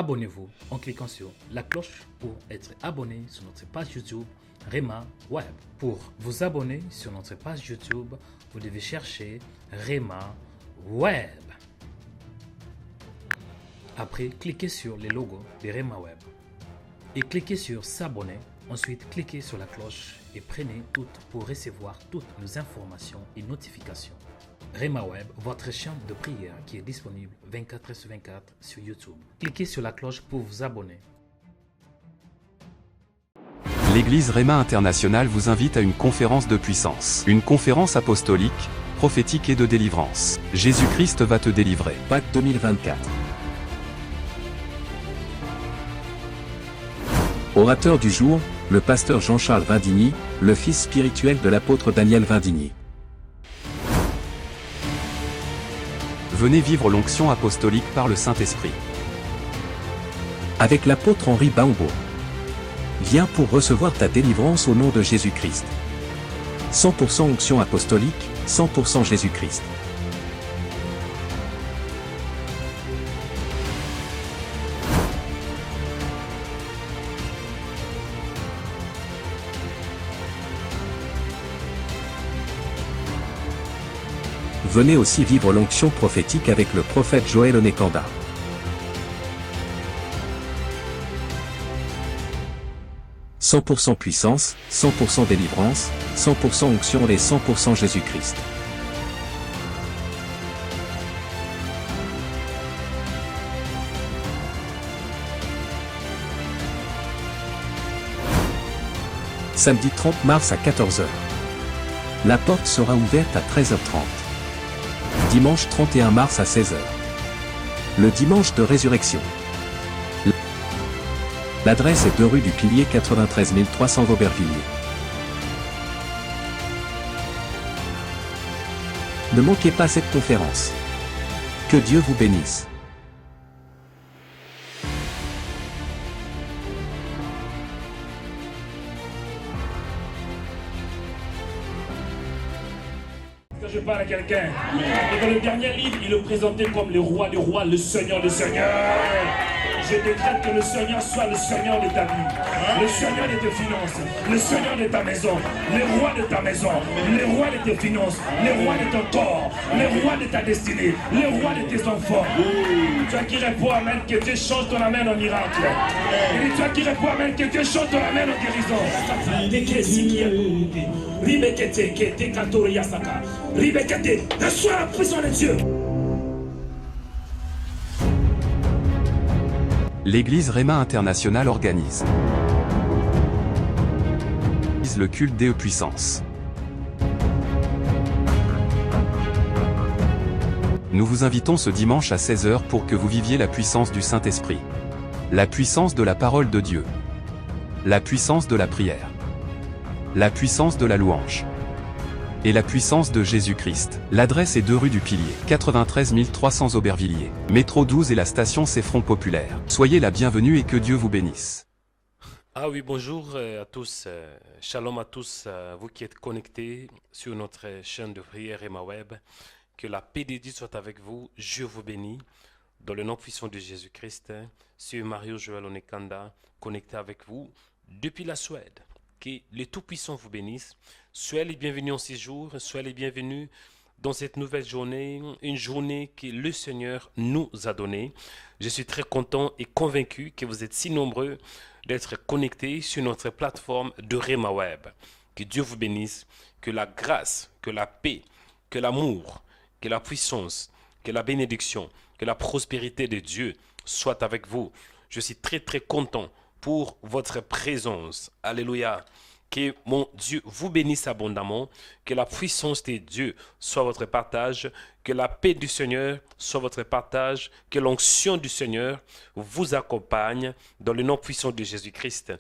Abonnez-vous en cliquant sur la cloche pour être abonné sur notre page YouTube Rema Web. Pour vous abonner sur notre page YouTube, vous devez chercher Rema Web. Après, cliquez sur le logo de Rema Web et cliquez sur s'abonner. Ensuite, cliquez sur la cloche et prenez toutes pour recevoir toutes nos informations et notifications. Rema Web, votre chaîne de prière qui est disponible 24/24 sur YouTube. Cliquez sur la cloche pour vous abonner. L'Église Rema Internationale vous invite à une conférence de puissance. Une conférence apostolique, prophétique et de délivrance. Jésus-Christ va te délivrer. Pâques 2024. Orateur du jour, le pasteur Jean-Charles Vindigny, le fils spirituel de l'apôtre Daniel Vindigny. Venez vivre l'onction apostolique par le Saint-Esprit. Avec l'apôtre Henri Baumbo. Viens pour recevoir ta délivrance au nom de Jésus-Christ. 100% onction apostolique, 100% Jésus-Christ. Venez aussi vivre l'onction prophétique avec le prophète Joël Onekanda. « 100% puissance, 100% délivrance, 100% onction et 100% Jésus-Christ. » Samedi 30 mars à 14h. La porte sera ouverte à 13h30. Dimanche 31 mars à 16h. Le dimanche de résurrection. L'adresse est 2 rue du Pilier 93 300 Aubervilliers. Ne manquez pas cette conférence. Que Dieu vous bénisse. Quand je parle à quelqu'un, et dans le dernier livre, il le présentait comme le roi des rois, le seigneur des seigneurs. Je décrète que le Seigneur soit le Seigneur de ta vie, le Seigneur de tes finances, le Seigneur de ta maison, le roi de ta maison, le roi de tes finances, le roi de ton corps, le roi de ta destinée, le roi de tes enfants. Toi qui réponds Amen, que Dieu change ton Amen en miracle. Et toi qui réponds Amen, que Dieu change ton Amen en guérison. Reçois la puissance de Dieu. L'Église Rema Internationale organise le culte des puissances. Nous vous invitons ce dimanche à 16h pour que vous viviez la puissance du Saint-Esprit. La puissance de la parole de Dieu. La puissance de la prière. La puissance de la louange. Et la puissance de Jésus-Christ. L'adresse est 2 rue du Pilier, 93 300 Aubervilliers. Métro 12 et la station C'est Front Populaire. Soyez la bienvenue et que Dieu vous bénisse. Ah oui, bonjour à tous. Shalom à tous, vous qui êtes connectés sur notre chaîne de prière Rema Web. Que la paix de Dieu soit avec vous. Je vous bénis. Dans le nom puissant de Jésus-Christ, c'est Mario Joël Onekanda, connecté avec vous depuis la Suède. Que le Tout-Puissant vous bénisse. Soyez les bienvenus en ces jours, soyez les bienvenus dans cette nouvelle journée, une journée que le Seigneur nous a donnée. Je suis très content et convaincu que vous êtes si nombreux d'être connectés sur notre plateforme de Rema Web. Que Dieu vous bénisse, que la grâce, que la paix, que l'amour, que la puissance, que la bénédiction, que la prospérité de Dieu soit avec vous. Je suis très content pour votre présence. Alléluia. Que mon Dieu vous bénisse abondamment, que la puissance de Dieu soit votre partage, que la paix du Seigneur soit votre partage, que l'onction du Seigneur vous accompagne dans le nom puissant de Jésus-Christ.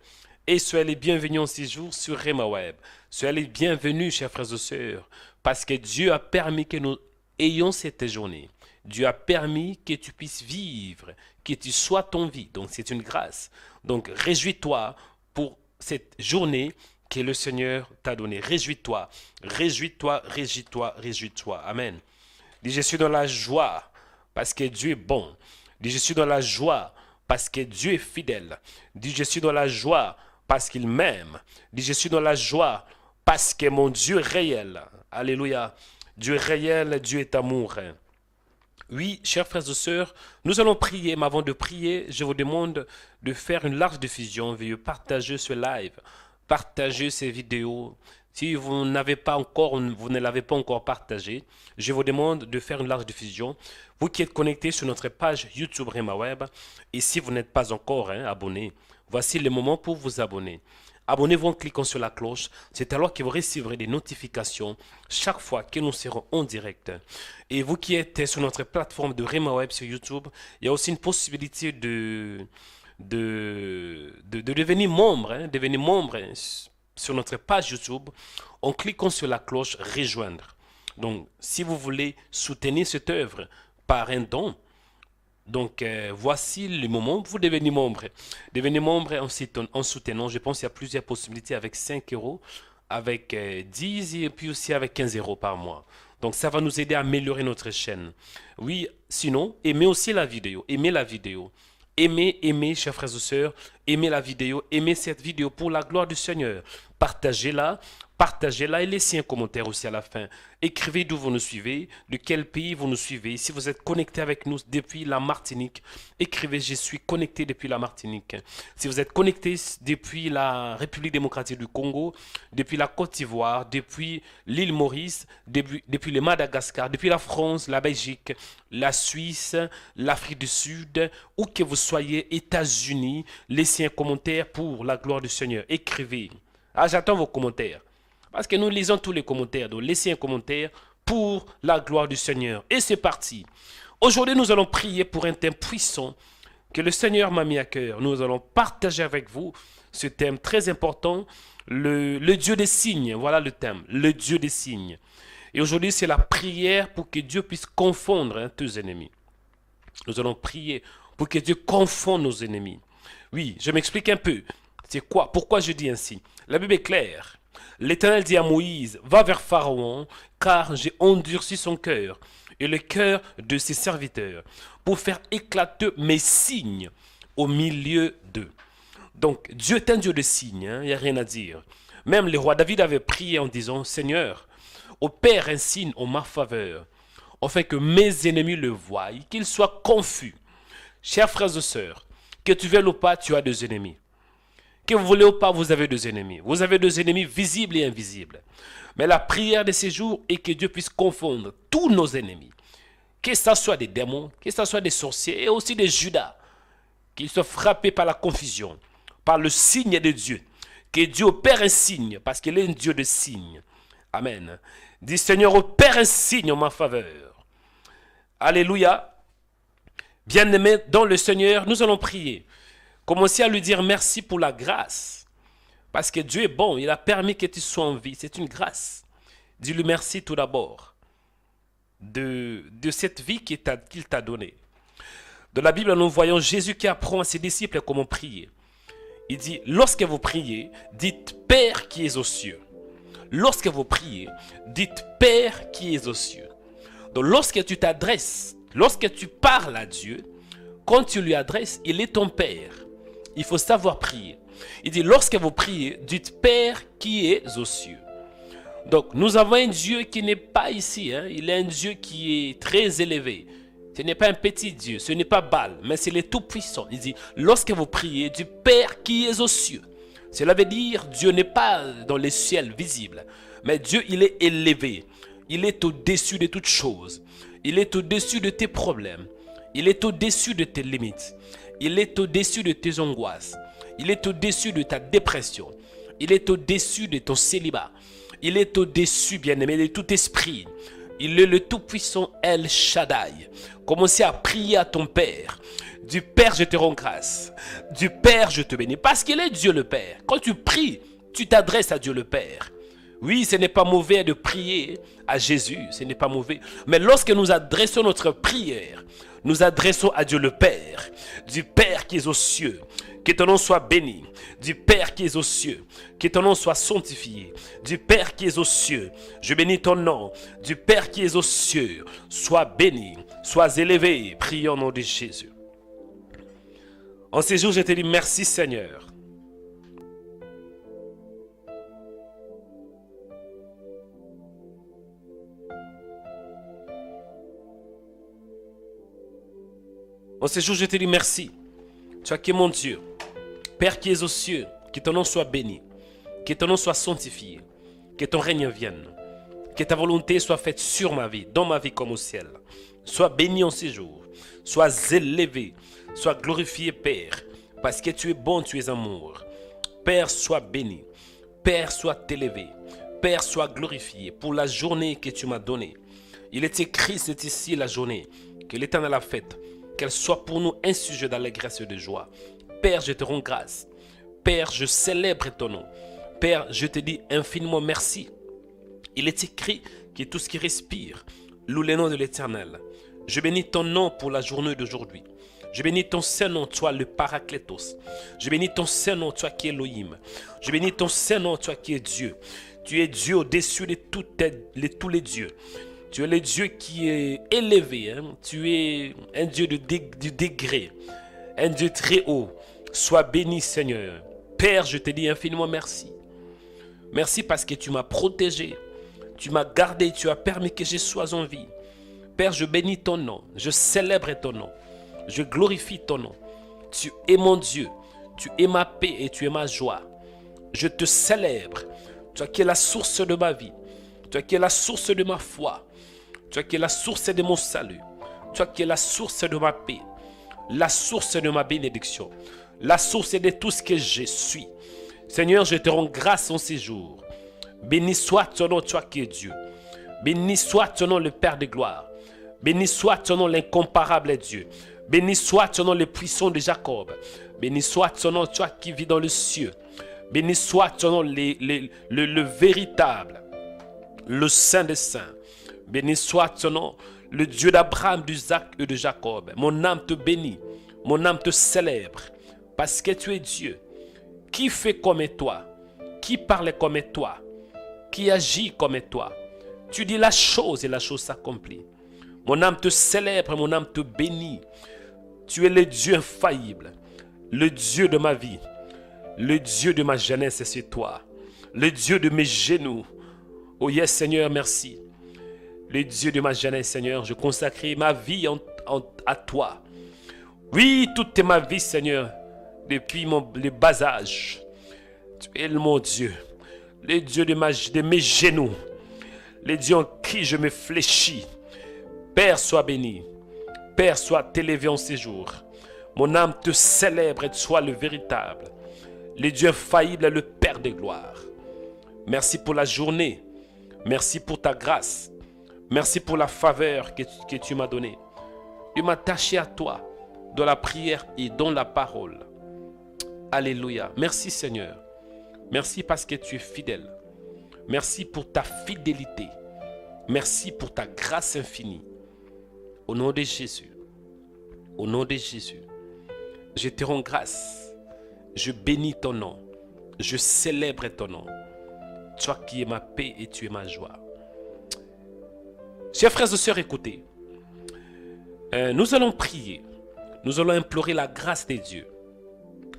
Et soyez les bienvenus en ces jours sur Rema Web. Soyez les bienvenus, chers frères et sœurs, parce que Dieu a permis que nous ayons cette journée. Dieu a permis que tu puisses vivre, que tu sois en vie. Donc c'est une grâce. Donc réjouis-toi pour cette journée que le Seigneur t'a donnée. Réjouis-toi, réjouis-toi, réjouis-toi, réjouis-toi. Amen. Dis, je suis dans la joie parce que Dieu est bon. Dis, je suis dans la joie parce que Dieu est fidèle. Dis, je suis dans la joie parce qu'il m'aime. Dis, je suis dans la joie parce que mon Dieu est réel. Alléluia. Dieu est réel, Dieu est amour. Oui, chers frères et sœurs, nous allons prier, mais avant de prier, je vous demande de faire une large diffusion. Veuillez partager ce live, partager ces vidéos. Si vous n'avez pas encore, vous ne l'avez pas encore partagé, je vous demande de faire une large diffusion. Vous qui êtes connectés sur notre page YouTube Rema Web, et si vous n'êtes pas encore abonné, voici le moment pour vous abonner. Abonnez-vous en cliquant sur la cloche. C'est alors que vous recevrez des notifications chaque fois que nous serons en direct. Et vous qui êtes sur notre plateforme de Rema Web sur YouTube, il y a aussi une possibilité de devenir membre, sur notre page YouTube en cliquant sur la cloche rejoindre. Donc, si vous voulez soutenir cette œuvre par un don, donc, voici le moment où vous devenez membre. Devenez membre en soutenant. Je pense qu'il y a plusieurs possibilités avec 5 €, avec 10 et puis aussi avec 15 € par mois. Donc, ça va nous aider à améliorer notre chaîne. Oui, sinon, aimez aussi la vidéo. Aimez la vidéo. Aimez, chers frères et sœurs, aimez la vidéo, aimez cette vidéo pour la gloire du Seigneur. Partagez-la et laissez un commentaire aussi à la fin. Écrivez d'où vous nous suivez, de quel pays vous nous suivez. Si vous êtes connecté avec nous depuis la Martinique, écrivez « Je suis connecté depuis la Martinique ». Si vous êtes connecté depuis la République démocratique du Congo, depuis la Côte d'Ivoire, depuis l'île Maurice, depuis le Madagascar, depuis la France, la Belgique, la Suisse, l'Afrique du Sud, où que vous soyez, États-Unis, laissez un commentaire pour la gloire du Seigneur. Écrivez. Ah, j'attends vos commentaires. Parce que nous lisons tous les commentaires. Donc, laissez un commentaire pour la gloire du Seigneur. Et c'est parti. Aujourd'hui, nous allons prier pour un thème puissant que le Seigneur m'a mis à cœur. Nous allons partager avec vous ce thème très important, le Dieu des signes. Voilà le thème, le Dieu des signes. Et aujourd'hui, c'est la prière pour que Dieu puisse confondre tes ennemis. Nous allons prier pour que Dieu confonde nos ennemis. Oui, je m'explique un peu. C'est quoi? Pourquoi je dis ainsi? La Bible est claire. L'Éternel dit à Moïse, va vers Pharaon, car j'ai endurci son cœur et le cœur de ses serviteurs, pour faire éclater mes signes au milieu d'eux. Donc, Dieu est un Dieu de signes, il n'y a rien à dire. Même le roi David avait prié en disant, Seigneur, opère un signe en ma faveur, afin que mes ennemis le voient, qu'ils soient confus. Chers frères et sœurs, que tu veuilles ou pas, tu as des ennemis. Que vous voulez ou pas, vous avez des ennemis. Vous avez des ennemis visibles et invisibles. Mais la prière de ces jours est que Dieu puisse confondre tous nos ennemis. Que ce soit des démons, que ce soit des sorciers et aussi des Judas. Qu'ils soient frappés par la confusion, par le signe de Dieu. Que Dieu opère un signe parce qu'il est un Dieu de signes. Amen. Dis Seigneur, opère un signe en ma faveur. Alléluia. Bien-aimés dans le Seigneur, nous allons prier. Commencez à lui dire merci pour la grâce. Parce que Dieu est bon, il a permis que tu sois en vie. C'est une grâce. Dis-lui merci tout d'abord de cette vie qu'il t'a donnée. Dans la Bible, nous voyons Jésus qui apprend à ses disciples comment prier. Il dit, lorsque vous priez, dites Père qui es aux cieux. Lorsque vous priez, dites Père qui es aux cieux. Donc lorsque tu t'adresses, lorsque tu parles à Dieu, quand tu lui adresses, il est ton Père. Il faut savoir prier. Il dit, lorsque vous priez, dites Père qui est aux cieux. Donc, nous avons un Dieu qui n'est pas ici. Il est un Dieu qui est très élevé. Ce n'est pas un petit Dieu, ce n'est pas Baal, mais c'est le Tout-Puissant. Il dit, lorsque vous priez, du Père qui est aux cieux. Cela veut dire, Dieu n'est pas dans les ciels visibles, mais Dieu, il est élevé. Il est au-dessus de toutes choses. Il est au-dessus de tes problèmes. Il est au-dessus de tes limites. Il est au-dessus de tes angoisses. Il est au-dessus de ta dépression. Il est au-dessus de ton célibat. Il est au-dessus, bien-aimé, de tout esprit. Il est le tout-puissant El Shaddai. Commencez à prier à ton Père. Du Père, je te rends grâce. Du Père, je te bénis. Parce qu'il est Dieu le Père. Quand tu pries, tu t'adresses à Dieu le Père. Oui, ce n'est pas mauvais de prier à Jésus. Ce n'est pas mauvais. Mais lorsque nous adressons notre prière, nous adressons à Dieu le Père, du Père qui est aux cieux, que ton nom soit béni, du Père qui est aux cieux, que ton nom soit sanctifié, du Père qui est aux cieux, je bénis ton nom, du Père qui est aux cieux, sois béni, sois élevé, prions au nom de Jésus. En ces jours, je te dis merci Seigneur. En ces jours, je te dis merci. Toi qui es mon Dieu, Père qui es aux cieux, que ton nom soit béni, que ton nom soit sanctifié, que ton règne vienne, que ta volonté soit faite sur ma vie, dans ma vie comme au ciel. Sois béni en ces jours, sois élevé, sois glorifié Père, parce que tu es bon, tu es amour. Père, sois béni, Père, sois élevé, Père, sois glorifié pour la journée que tu m'as donnée. Il est écrit, c'est ici la journée que l'Éternel a faite, qu'elle soit pour nous un sujet d'allégresse et de joie. Père, je te rends grâce. Père, je célèbre ton nom. Père, je te dis infiniment merci. Il est écrit que tout ce qui respire loue le nom de l'Éternel. Je bénis ton nom pour la journée d'aujourd'hui. Je bénis ton Saint-Nom, toi le Paraclétos. Je bénis ton Saint-Nom, toi qui es Elohim. Je bénis ton Saint-Nom, toi qui es Dieu. Tu es Dieu au-dessus de tous les dieux. Tu es le Dieu qui est élevé. Hein? Tu es un Dieu du degré. Un Dieu très haut. Sois béni, Seigneur. Père, je te dis infiniment merci. Merci parce que tu m'as protégé. Tu m'as gardé. Tu as permis que je sois en vie. Père, je bénis ton nom. Je célèbre ton nom. Je glorifie ton nom. Tu es mon Dieu. Tu es ma paix et tu es ma joie. Je te célèbre. Toi qui es la source de ma vie. Toi qui es la source de ma foi. Toi qui es la source de mon salut. Toi qui es la source de ma paix. La source de ma bénédiction. La source de tout ce que je suis. Seigneur, je te rends grâce en ces jours. Béni soit ton nom, toi qui es Dieu. Béni soit ton nom, le Père de gloire. Béni soit ton nom, l'incomparable Dieu. Béni soit ton nom, le puissant de Jacob. Béni soit ton nom, toi qui vis dans le ciel. Béni soit ton nom, le véritable, le Saint des Saints. Béni soit ton nom, le Dieu d'Abraham, d'Isaac et de Jacob. Mon âme te bénit, mon âme te célèbre, parce que tu es Dieu. Qui fait comme toi? Qui parle comme toi? Qui agit comme toi? Tu dis la chose et la chose s'accomplit. Mon âme te célèbre, mon âme te bénit. Tu es le Dieu infaillible, le Dieu de ma vie, le Dieu de ma jeunesse, c'est toi. Le Dieu de mes genoux. Oh yes, Seigneur, merci. Le Dieu de ma jeunesse, Seigneur, je consacre ma vie à toi. Oui, toute ma vie, Seigneur, depuis le bas âge. Tu es mon Dieu, le Dieu de mes genoux, le Dieu en qui je me fléchis. Père, sois béni. Père, sois élevé en ces jours. Mon âme te célèbre et sois le véritable. Le Dieu infaillible est le Père de gloire. Merci pour la journée. Merci pour ta grâce. Merci pour la faveur que tu m'as donnée. Je m'attacher à toi dans la prière et dans la parole. Alléluia. Merci Seigneur. Merci parce que tu es fidèle. Merci pour ta fidélité. Merci pour ta grâce infinie. Au nom de Jésus. Au nom de Jésus. Je te rends grâce. Je bénis ton nom. Je célèbre ton nom. Toi qui es ma paix et tu es ma joie. Chers frères et sœurs, écoutez. Nous allons prier. Nous allons implorer la grâce de Dieu.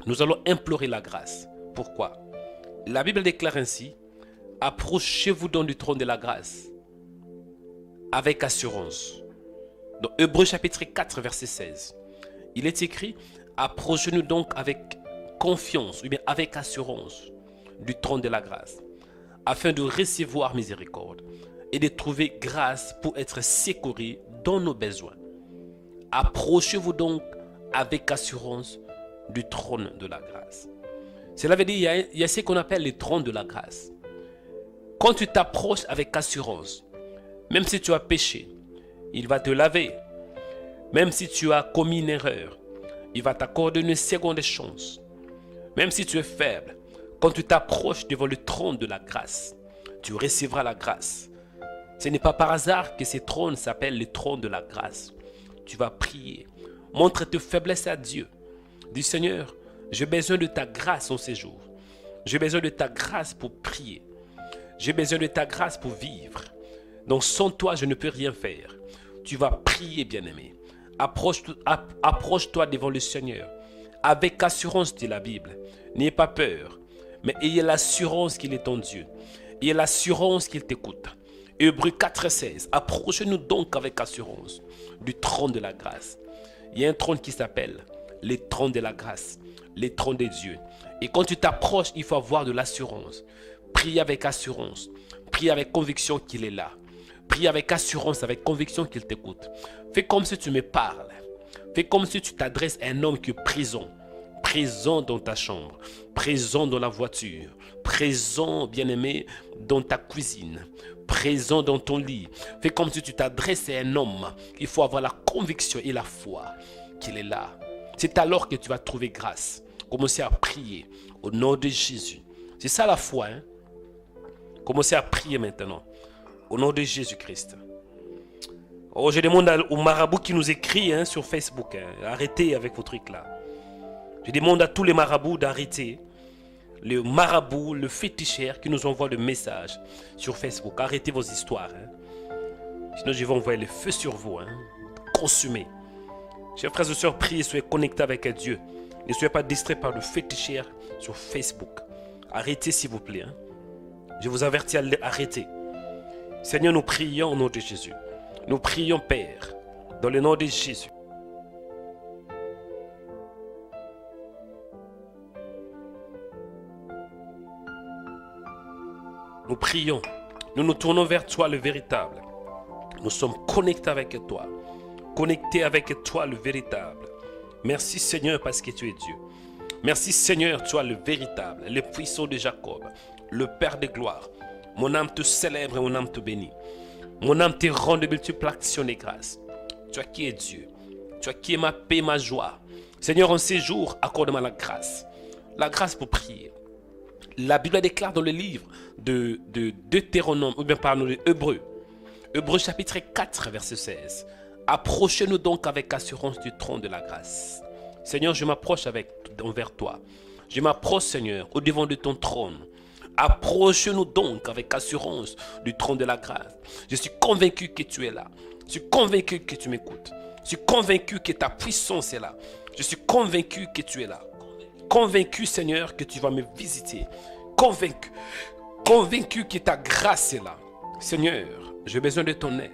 Nous allons implorer la grâce. Pourquoi? La Bible déclare ainsi: approchez-vous donc du trône de la grâce avec assurance. Dans Hébreux chapitre 4, verset 16, il est écrit: approchez-nous donc avec confiance, ou bien avec assurance, du trône de la grâce, afin de recevoir miséricorde et de trouver grâce pour être secourus dans nos besoins. Approchez-vous donc avec assurance du trône de la grâce. Cela veut dire il y a ce qu'on appelle le trône de la grâce. Quand tu t'approches avec assurance, même si tu as péché, il va te laver. Même si tu as commis une erreur, il va t'accorder une seconde chance. Même si tu es faible, quand tu t'approches devant le trône de la grâce, tu recevras la grâce. Ce n'est pas par hasard que ce trône s'appelle le trône de la grâce. Tu vas prier. Montre tes faiblesses à Dieu. Dis: Seigneur, j'ai besoin de ta grâce en ces jours. J'ai besoin de ta grâce pour prier. J'ai besoin de ta grâce pour vivre. Donc sans toi, je ne peux rien faire. Tu vas prier, bien-aimé. Approche-toi devant le Seigneur avec assurance, dit la Bible. N'ayez pas peur, mais ayez l'assurance qu'il est ton Dieu. Ayez l'assurance qu'il t'écoute. Hébreux 4,16. Approchez-nous donc avec assurance du trône de la grâce. Il y a un trône qui s'appelle le trône de la grâce, le trône de Dieu. Et quand tu t'approches, il faut avoir de l'assurance. Prie avec assurance. Prie avec conviction qu'il est là. Prie avec assurance, avec conviction qu'il t'écoute. Fais comme si tu me parles. Fais comme si tu t'adresses à un homme qui est présent. Présent dans ta chambre. Présent dans la voiture. Présent, bien-aimé, dans ta cuisine. Présent dans ton lit. Fais comme si tu t'adresses à un homme. Il faut avoir la conviction et la foi qu'il est là. C'est alors que tu vas trouver grâce. Commencez à prier au nom de Jésus. C'est ça la foi. Hein? Commencez à prier maintenant. Au nom de Jésus-Christ. Oh, je demande au marabout qui nous écrit sur Facebook. Arrêtez avec vos trucs là. Je demande à tous les marabouts d'arrêter. Le marabout, le féticheur qui nous envoie le message sur Facebook. Arrêtez vos histoires. Sinon, je vais envoyer le feu sur vous. Consumez. Chers frères et sœurs, priez, soyez connectés avec Dieu. Ne soyez pas distraits par le féticheur sur Facebook. Arrêtez s'il vous plaît. Je vous avertis, arrêtez. Seigneur, nous prions au nom de Jésus. Nous prions, Père, dans le nom de Jésus. Nous prions. Nous nous tournons vers toi, le véritable. Nous sommes connectés avec toi. Connectés avec toi, le véritable. Merci, Seigneur, parce que tu es Dieu. Merci, Seigneur, toi, le véritable, le puissant de Jacob, le Père de gloire. Mon âme te célèbre et mon âme te bénit. Mon âme te rend de multiples actions et grâces. Toi qui es Dieu. Toi qui es ma paix, ma joie. Seigneur, en ces jours, accorde-moi la grâce. La grâce pour prier. La Bible déclare dans le livre de Deutéronome, ou bien pardon, de Hébreux. Hébreux chapitre 4, verset 16. Approchez-nous donc avec assurance du trône de la grâce. Seigneur, je m'approche envers toi. Je m'approche, Seigneur, au devant de ton trône. Approche-nous donc avec assurance du trône de la grâce. Je suis convaincu que tu es là. Je suis convaincu que tu m'écoutes. Je suis convaincu que ta puissance est là. Je suis convaincu que tu es là. Convaincu, Seigneur, que tu vas me visiter. Convaincu. Convaincu que ta grâce est là. Seigneur, j'ai besoin de ton aide.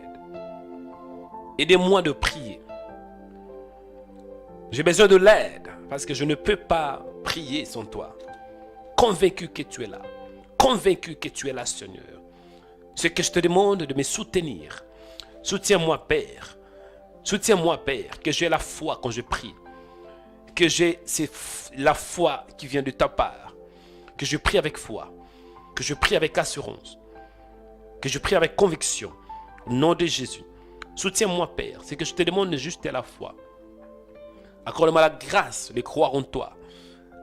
Aidez-moi de prier. J'ai besoin de l'aide parce que je ne peux pas prier sans toi. Convaincu que tu es là. Convaincu que tu es là, Seigneur. Ce que je te demande de me soutenir. Soutiens-moi, Père. Soutiens-moi, Père, que j'ai la foi quand je prie. Que j'ai la foi qui vient de ta part. Que je prie avec foi. Que je prie avec assurance. Que je prie avec conviction. Au nom de Jésus. Soutiens-moi, Père. Ce que je te demande juste à la foi. Accorde-moi la grâce de croire en toi.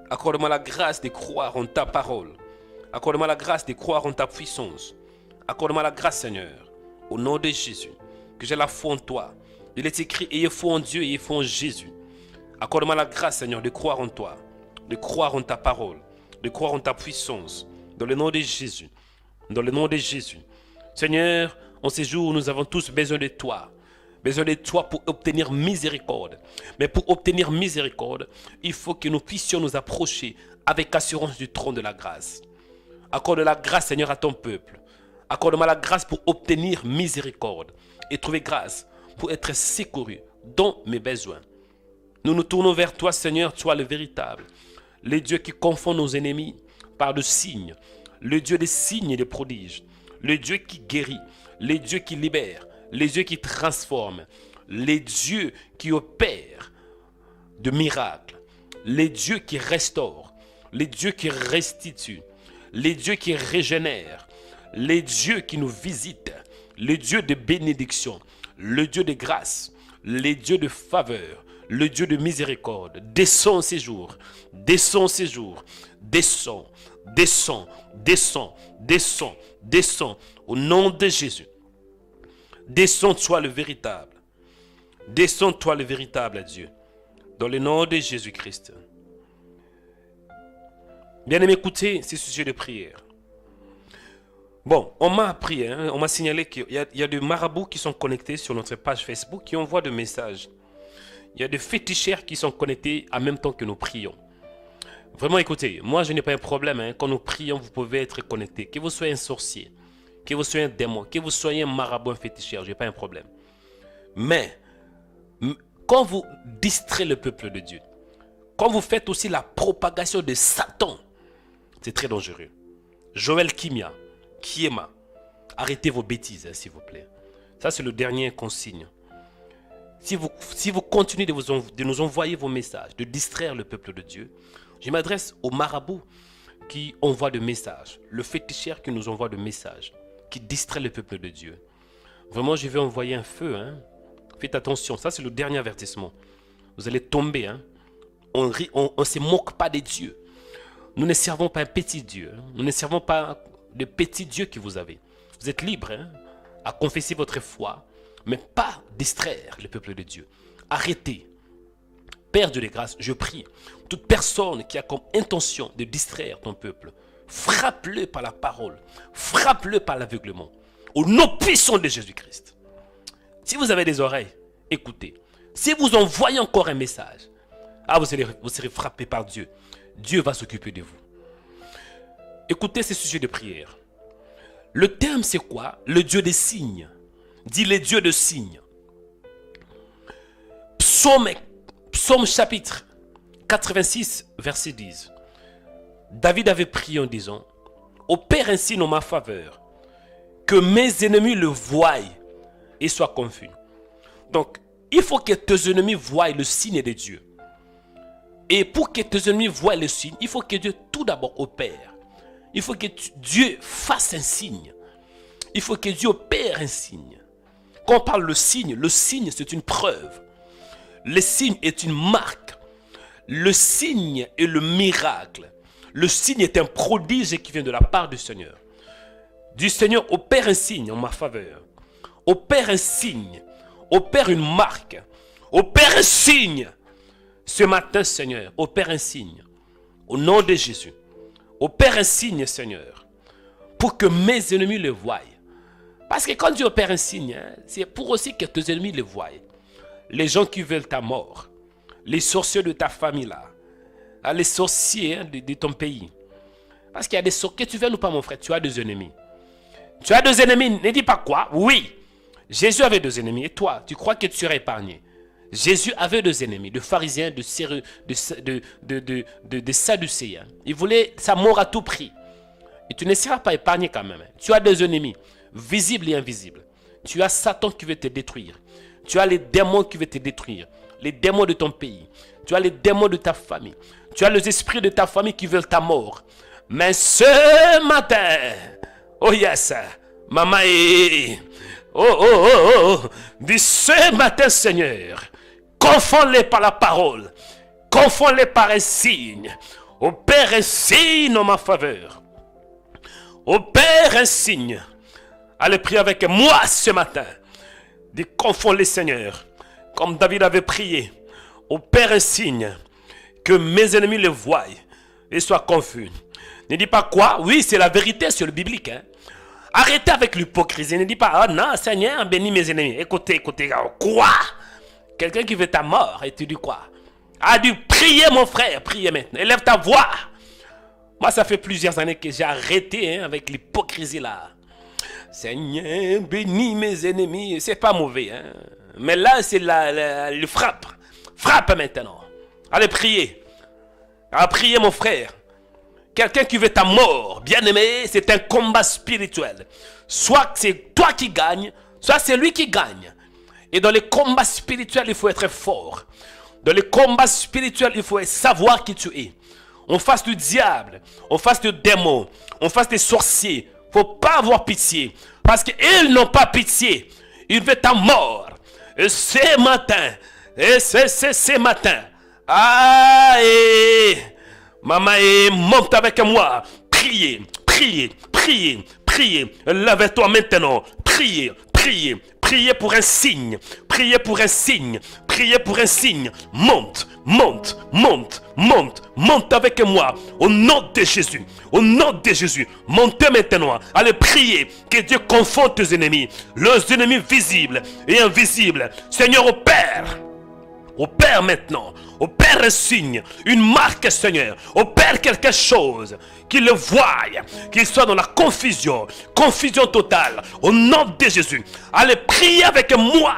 Accorde-moi la grâce de croire en ta parole. Accorde-moi la grâce de croire en ta puissance. Accorde-moi la grâce, Seigneur. Au nom de Jésus. Que j'ai la foi en toi. Il est écrit, ayez foi en Dieu et ayez foi en Jésus. Accorde-moi la grâce, Seigneur, de croire en toi. De croire en ta parole. De croire en ta puissance. Dans le nom de Jésus. Dans le nom de Jésus. Seigneur, en ces jours, nous avons tous besoin de toi. Besoin de toi pour obtenir miséricorde. Mais pour obtenir miséricorde, il faut que nous puissions nous approcher avec assurance du trône de la grâce. Accorde la grâce, Seigneur, à ton peuple. Accorde-moi la grâce pour obtenir miséricorde et trouver grâce pour être secouru dans mes besoins. Nous nous tournons vers toi, Seigneur, toi le véritable. Le Dieu qui confond nos ennemis par de signes. Le Dieu des signes et des prodiges. Le Dieu qui guérit. Le Dieu qui libère. Les dieux qui transforment, les dieux qui opèrent de miracles, les dieux qui restaurent, les dieux qui restituent, les dieux qui régénèrent, les dieux qui nous visitent, les dieux de bénédiction, le Dieu de grâce, les dieux de faveur, le Dieu de miséricorde. Descends ces jours, descends ces jours, descends, descends, descends, descends, descends, au nom de Jésus. Descends-toi le véritable. Descends-toi le véritable, Dieu. Dans le nom de Jésus-Christ. Bien-aimé, écoutez ces sujets de prière. Bon, on m'a appris, on m'a signalé qu'il y a des marabouts qui sont connectés sur notre page Facebook qui envoient des messages. Il y a des féticheurs qui sont connectés en même temps que nous prions. Vraiment, écoutez, moi je n'ai pas un problème. Hein. Quand nous prions, vous pouvez être connectés. Que vous soyez un sorcier, que vous soyez un démon, que vous soyez un marabout, un féticheur, je n'ai pas un problème. Mais, quand vous distrayez le peuple de Dieu, quand vous faites aussi la propagation de Satan, c'est très dangereux. Joël Kimia, Kiema, arrêtez vos bêtises, hein, s'il vous plaît. Ça, c'est le dernier consigne. Si vous continuez de nous envoyer vos messages, de distraire le peuple de Dieu, je m'adresse aux marabouts qui envoient des messages, le féticheur qui nous envoie des messages, qui distrait le peuple de Dieu. Vraiment, je vais envoyer un feu. Hein. Faites attention, ça c'est le dernier avertissement. Vous allez tomber. Hein. On ne se moque pas des dieux. Nous ne servons pas un petit Dieu. Hein. Nous ne servons pas le petit Dieu que vous avez. Vous êtes libre hein, à confesser votre foi, mais pas distraire le peuple de Dieu. Arrêtez. Père de grâces, je prie, toute personne qui a comme intention de distraire ton peuple, frappe-le par la parole, frappe-le par l'aveuglement, au nom puissant de Jésus-Christ. Si vous avez des oreilles, écoutez. Si vous envoyez encore un message, vous serez frappé par Dieu. Dieu va s'occuper de vous. Écoutez ce sujet de prière. Le terme c'est quoi? Le Dieu des signes. Dit les dieux de signes. Psaume chapitre 86, verset 10. David avait prié en disant, opère un signe en ma faveur, que mes ennemis le voient et soient confus. Donc, il faut que tes ennemis voient le signe de Dieu. Et pour que tes ennemis voient le signe, il faut que Dieu tout d'abord opère. Il faut que Dieu fasse un signe. Il faut que Dieu opère un signe. Quand on parle le signe c'est une preuve. Le signe est une marque. Le signe est le miracle. Le signe est un prodige qui vient de la part du Seigneur. Du Seigneur opère un signe en ma faveur. Opère un signe. Opère une marque. Opère un signe. Ce matin, Seigneur, opère un signe. Au nom de Jésus. Opère un signe, Seigneur. Pour que mes ennemis le voient. Parce que quand Dieu opère un signe, hein, c'est pour aussi que tes ennemis le voient. Les gens qui veulent ta mort. Les sorciers de ta famille là. Les sorciers hein, de ton pays. Parce qu'il y a des sorciers. Que tu veux ou pas mon frère, tu as des ennemis. Tu as des ennemis, ne dis pas quoi. Oui. Jésus avait des ennemis. Et toi, tu crois que tu serais épargné. Jésus avait des ennemis, de pharisiens, de sadducéens. Il voulait sa mort à tout prix. Et tu ne seras pas épargné quand même. Tu as des ennemis, visibles et invisibles. Tu as Satan qui veut te détruire. Tu as les démons qui veulent te détruire. Les démons de ton pays. Tu as les démons de ta famille. Tu as les esprits de ta famille qui veulent ta mort. Mais ce matin, oh yes, maman, dis ce matin, Seigneur, confonds-les par la parole, confonds-les par un signe, opère un signe en ma faveur, opère un signe. Allez prier avec moi ce matin, dis confonds-les, Seigneur, comme David avait prié, opère un signe, que mes ennemis le voient et soient confus. Ne dis pas quoi? Oui, c'est la vérité sur le biblique. Hein? Arrêtez avec l'hypocrisie. Ne dis pas, oh non, Seigneur, bénis mes ennemis. Écoutez, quoi? Quelqu'un qui veut ta mort, et tu dis quoi? Ah, dis, priez mon frère, priez maintenant. Élève ta voix. Moi, ça fait plusieurs années que j'ai arrêté hein, avec l'hypocrisie là. Seigneur, bénis mes ennemis. C'est pas mauvais. Hein? Mais là, c'est le frappe. Frappe maintenant. Allez, priez. Ah, priez mon frère. Quelqu'un qui veut ta mort, bien-aimé, c'est un combat spirituel. Soit c'est toi qui gagnes, soit c'est lui qui gagne. Et dans les combats spirituels, il faut être fort. Dans les combats spirituels, il faut savoir qui tu es. En face du diable, en face du démon, en face des sorciers, il ne faut pas avoir pitié. Parce qu'ils n'ont pas pitié. Ils veulent ta mort. Et ce matin, ah, maman, monte avec moi. Priez. Lève-toi maintenant. Priez pour un signe. Priez pour un signe. Monte avec moi. Au nom de Jésus. Montez maintenant. Allez prier. Que Dieu confonde tes ennemis. Les ennemis visibles et invisibles. Seigneur, opère. Opère maintenant. Opère un signe, une marque, Seigneur. Opère quelque chose. Qu'il le voie, qu'il soit dans la confusion. Confusion totale. Au nom de Jésus. Allez, priez avec moi.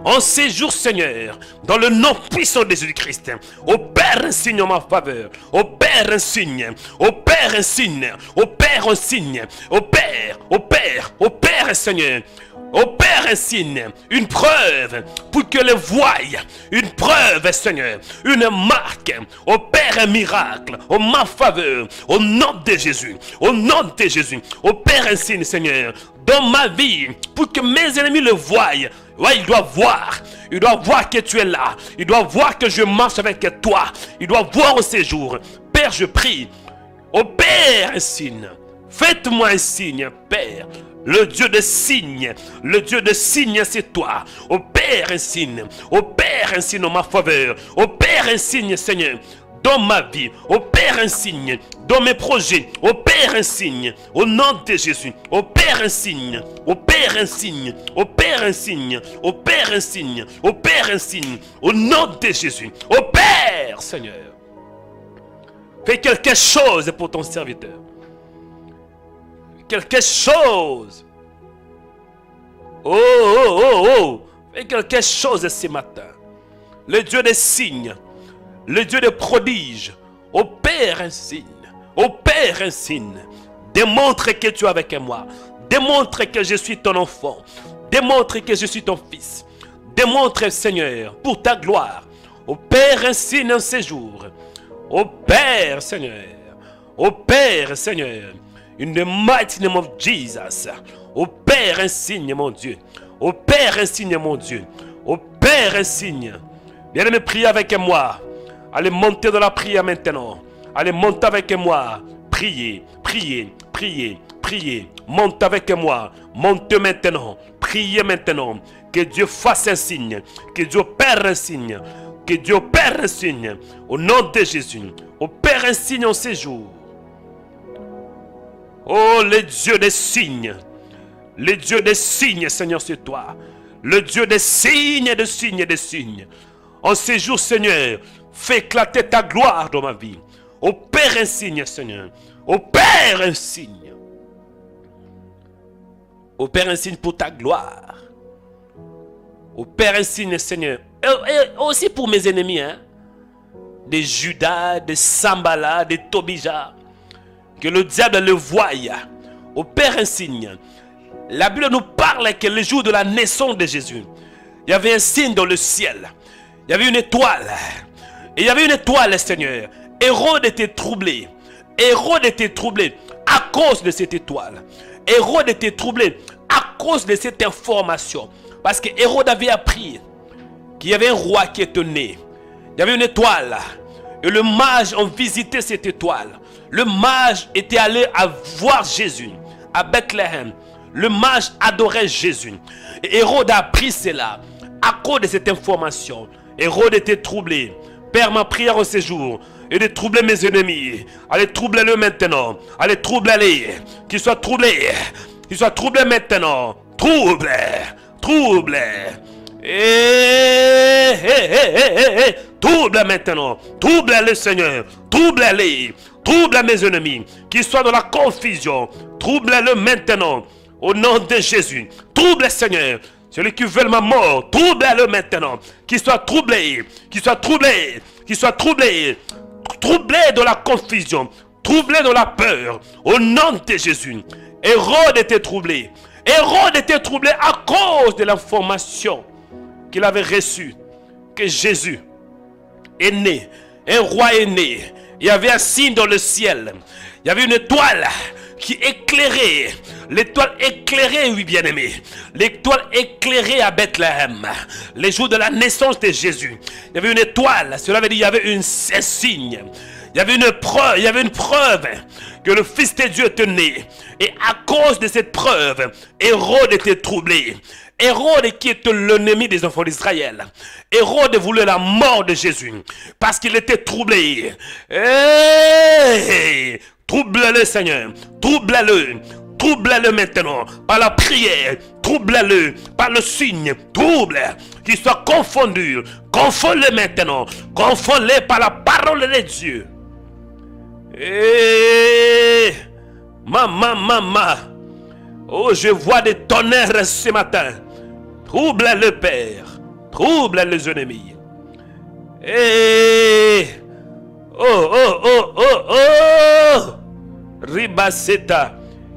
En ces jours, Seigneur, dans le nom puissant de Jésus-Christ, opère un signe en ma faveur, opère un signe, opère un signe, opère un signe, opère, Seigneur, opère un signe, une preuve pour que les voie, une preuve, Seigneur, une marque, opère un miracle en ma faveur, au nom de Jésus, au nom de Jésus, opère un signe, Seigneur, dans ma vie, pour que mes ennemis le voient. Ouais, il doit voir que tu es là. Il doit voir que je marche avec toi. Il doit voir au séjour. Père, je prie. Opère un signe. Faites-moi un signe, Père. Le Dieu de signes. Le Dieu de signes, c'est toi. Opère un signe. Opère un signe en ma faveur. Opère un signe, Seigneur, dans ma vie. Opère un signe dans mes projets. Opère un signe au nom de Jésus. Opère un signe. Opère un signe. Opère un signe. Opère un signe. Opère un signe au nom de Jésus. Opère, Seigneur. Fais quelque chose pour ton serviteur. Quelque chose. Oh. Fais quelque chose ce matin. Le Dieu des signes. Le Dieu des prodiges, opère un signe, opère un signe. Démontre que tu es avec moi. Démontre que je suis ton enfant. Démontre que je suis ton fils. Démontre, Seigneur, pour ta gloire. Opère un signe en ces jours. Opère, Seigneur. Opère, Seigneur. In the mighty name of Jesus. Opère un signe, mon Dieu. Opère un signe, mon Dieu. Opère un signe. Bien-aimé, priez avec moi. Allez monter dans la prière maintenant. Allez monter avec moi. Priez. Montez avec moi. Montez maintenant. Priez maintenant. Que Dieu fasse un signe. Que Dieu opère un signe. Que Dieu opère un signe. Au nom de Jésus. Opère un signe en ces jours. Oh, le Dieu des signes. Le Dieu des signes, Seigneur, c'est toi. Le Dieu des signes, des signes. En ces jours, Seigneur, fais éclater ta gloire dans ma vie. Opère un signe, Seigneur. Opère un signe. Opère un signe pour ta gloire. Opère un signe, Seigneur. Et aussi pour mes ennemis, hein. Des Judas, des Sambala, des Tobija. Que le diable le voie. Opère un signe. La Bible nous parle que le jour de la naissance de Jésus, il y avait un signe dans le ciel. Il y avait une étoile. Et il y avait une étoile, Seigneur. Hérode était troublé. Hérode était troublé à cause de cette étoile. Hérode était troublé à cause de cette information. Parce que Hérode avait appris qu'il y avait un roi qui était né. Il y avait une étoile. Et le mage ont visité cette étoile. Le mage était allé à voir Jésus à Bethléem. Le mage adorait Jésus. Et Hérode a appris cela à cause de cette information. Hérode était troublé. Père, ma prière au séjour est de troubler mes ennemis. Allez, troublez-le maintenant. Allez, troublez-les. Qu'ils soient troublés. Qu'ils soient troublés maintenant. Trouble. Trouble maintenant. Trouble-les, Seigneur. Trouble-les. Trouble mes ennemis. Qu'ils soient dans la confusion. Trouble-le maintenant. Au nom de Jésus. Trouble, Seigneur. Celui qui veut ma mort, trouble-le maintenant. Qu'il soit troublé. Troublé dans la confusion. Troublé dans la peur. Au nom de Jésus. Hérode était troublé. Hérode était troublé à cause de l'information qu'il avait reçue. Que Jésus est né. Un roi est né. Il y avait un signe dans le ciel. Il y avait une étoile qui éclairait. L'étoile éclairée, oui, bien-aimé. L'étoile éclairée à Bethléem. Les jours de la naissance de Jésus. Il y avait une étoile. Cela veut dire qu'il y avait un signe. Il y avait une preuve que le Fils de Dieu était né. Et à cause de cette preuve, Hérode était troublé. Hérode qui était l'ennemi des enfants d'Israël. Hérode voulait la mort de Jésus parce qu'il était troublé. Trouble-le, Seigneur. Trouble-le. Trouble-le maintenant par la prière. Trouble-le par le signe. Trouble. Qu'il soit confondu. Confonds-le maintenant. Confonds-le par la parole de Dieu. Et maman. Oh, je vois des tonnerres ce matin. Trouble le Père. Trouble les ennemis. Et Ribaseta.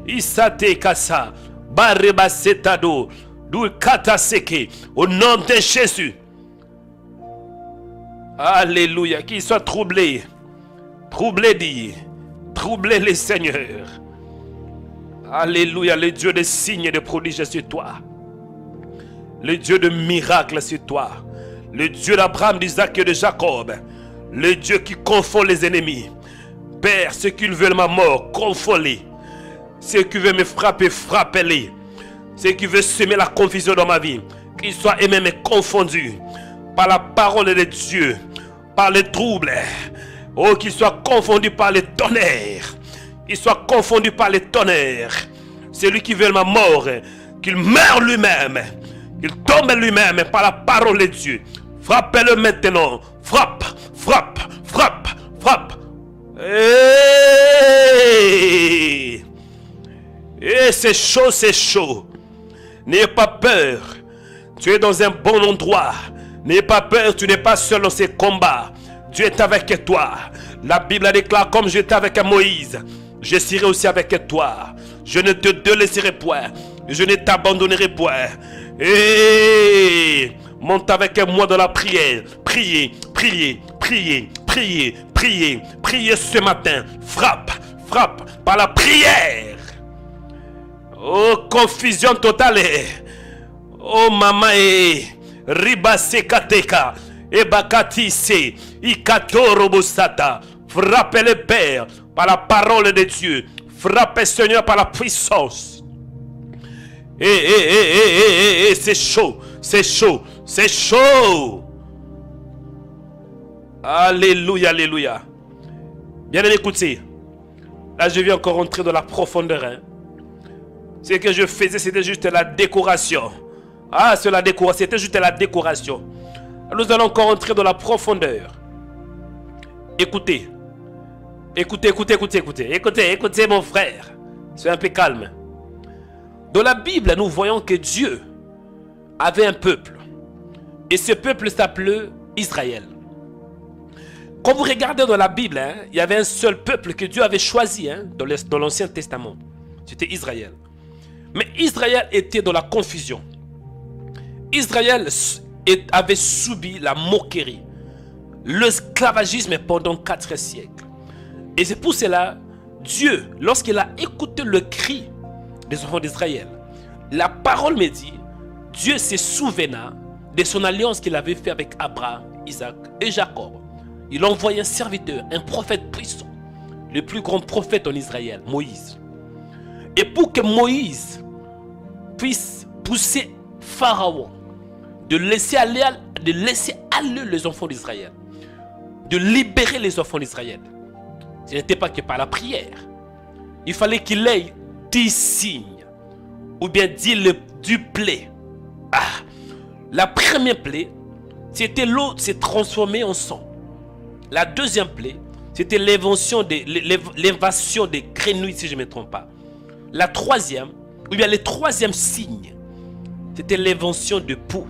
Isate kasa. Baribaseta do. Du kataseke. Au nom de Jésus. Alléluia. Qu'il soit troublé. Troublé, dit. Troublé les seigneurs. Alléluia. Le Dieu de signes et de prodiges sur toi. Le Dieu de miracles sur toi. Le Dieu d'Abraham, d'Isaac et de Jacob. Le Dieu qui confond les ennemis. Père, ceux qui veulent ma mort, confonds-les. Ceux qui veulent me frapper, frappez-les. Ceux qui veulent semer la confusion dans ma vie, qu'ils soient eux-mêmes confondus par la parole de Dieu, par les troubles. Oh, qu'ils soient confondus par les tonnerres. Qu'ils soient confondus par les tonnerres. Celui qui veut ma mort, qu'il meure lui-même. Qu'il tombe lui-même par la parole de Dieu. Frappez-le maintenant. Frappe, frappe, frappe, frappe. Et c'est chaud, c'est chaud. N'ayez pas peur. Tu es dans un bon endroit. N'ayez pas peur, tu n'es pas seul dans ces combats. Dieu est avec toi. La Bible déclare, comme j'étais avec Moïse, je serai aussi avec toi. Je ne te délaisserai point. Je ne t'abandonnerai point. Et monte avec moi dans la prière. Priez, priez, priez, priez, priez, priez ce matin. Frappe, frappe par la prière. Oh, confusion totale. Oh, maman, ribase kateka, ebakati se, ikatoro bosata. Frappez le Père par la parole de Dieu. Frappez Seigneur par la puissance. C'est chaud, c'est chaud, c'est chaud. Alléluia, alléluia. Bien écoutez, là je viens encore rentrer dans la profondeur. Ce que je faisais, c'était juste la décoration. Ah, c'est la décoration, c'était juste la décoration. Nous allons encore entrer dans la profondeur. Écoutez. Écoutez mon frère. Soyez un peu calme. Dans la Bible, nous voyons que Dieu avait un peuple. Et ce peuple s'appelait Israël. Quand vous regardez dans la Bible, il y avait un seul peuple que Dieu avait choisi dans l'Ancien Testament. C'était Israël. Mais Israël était dans la confusion. Israël avait subi la moquerie, l'esclavagisme pendant 4 siècles. Et c'est pour cela, Dieu, lorsqu'il a écouté le cri des enfants d'Israël, la parole me dit, Dieu se souvena de son alliance qu'il avait fait avec Abraham, Isaac et Jacob. Il a envoyé un serviteur, un prophète puissant, le plus grand prophète en Israël, Moïse. Et pour que Moïse puisse pousser Pharaon de laisser aller les enfants d'Israël, de libérer les enfants d'Israël, ce n'était pas que par la prière. Il fallait qu'il ait 10 signes, ou bien 10 plaies. La première plaie, c'était l'eau s'est transformée en sang. La deuxième plaie, c'était l'invasion des grenouilles, si je ne me trompe pas. La troisième, ou bien le troisième signe, c'était l'invention de poux.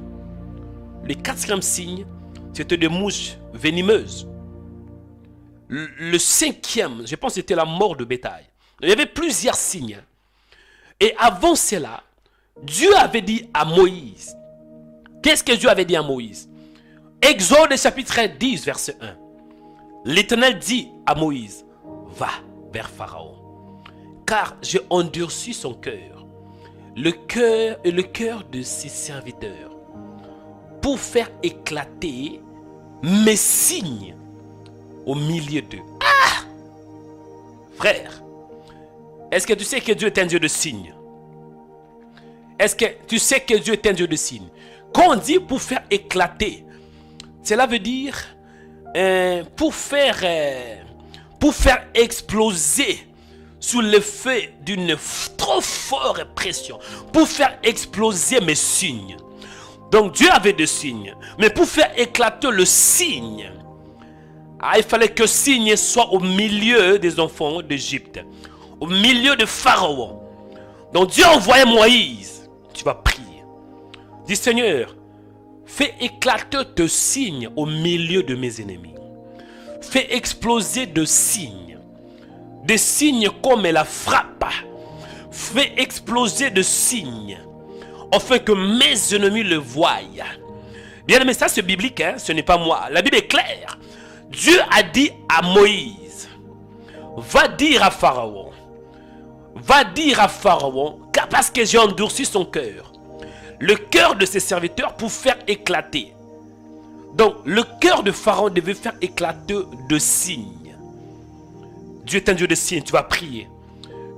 Le 4e signe, c'était des mouches venimeuses. Le 5e, je pense que c'était la mort de bétail. Il y avait plusieurs signes. Et avant cela, Dieu avait dit à Moïse. Qu'est-ce que Dieu avait dit à Moïse? Exode chapitre 10, verset 1. L'Éternel dit à Moïse, va vers Pharaon, car j'ai endurci son cœur, le cœur de ses serviteurs, pour faire éclater mes signes au milieu d'eux. Frère, est-ce que tu sais que Dieu est un Dieu de signes? Est-ce que tu sais que Dieu est un Dieu de signes? Quand on dit pour faire éclater, cela veut dire pour faire exploser sous l'effet d'une trop forte pression pour faire exploser mes signes. Donc Dieu avait des signes, mais pour faire éclater le signe, il fallait que le signe soit au milieu des enfants d'Égypte, au milieu de Pharaon. Donc Dieu envoyait Moïse. Tu vas prier. Dis Seigneur, fais éclater tes signes au milieu de mes ennemis. Fais exploser de signes. Des signes comme la frappe. Fais exploser de signes. Afin que mes ennemis le voient. Bien aimé, ça c'est biblique, hein? Ce n'est pas moi. La Bible est claire. Dieu a dit à Moïse, va dire à Pharaon, parce que j'ai endurci son cœur, le cœur de ses serviteurs pour faire éclater. Donc le cœur de Pharaon devait faire éclater de signes. Dieu est un Dieu de signes. Tu vas prier.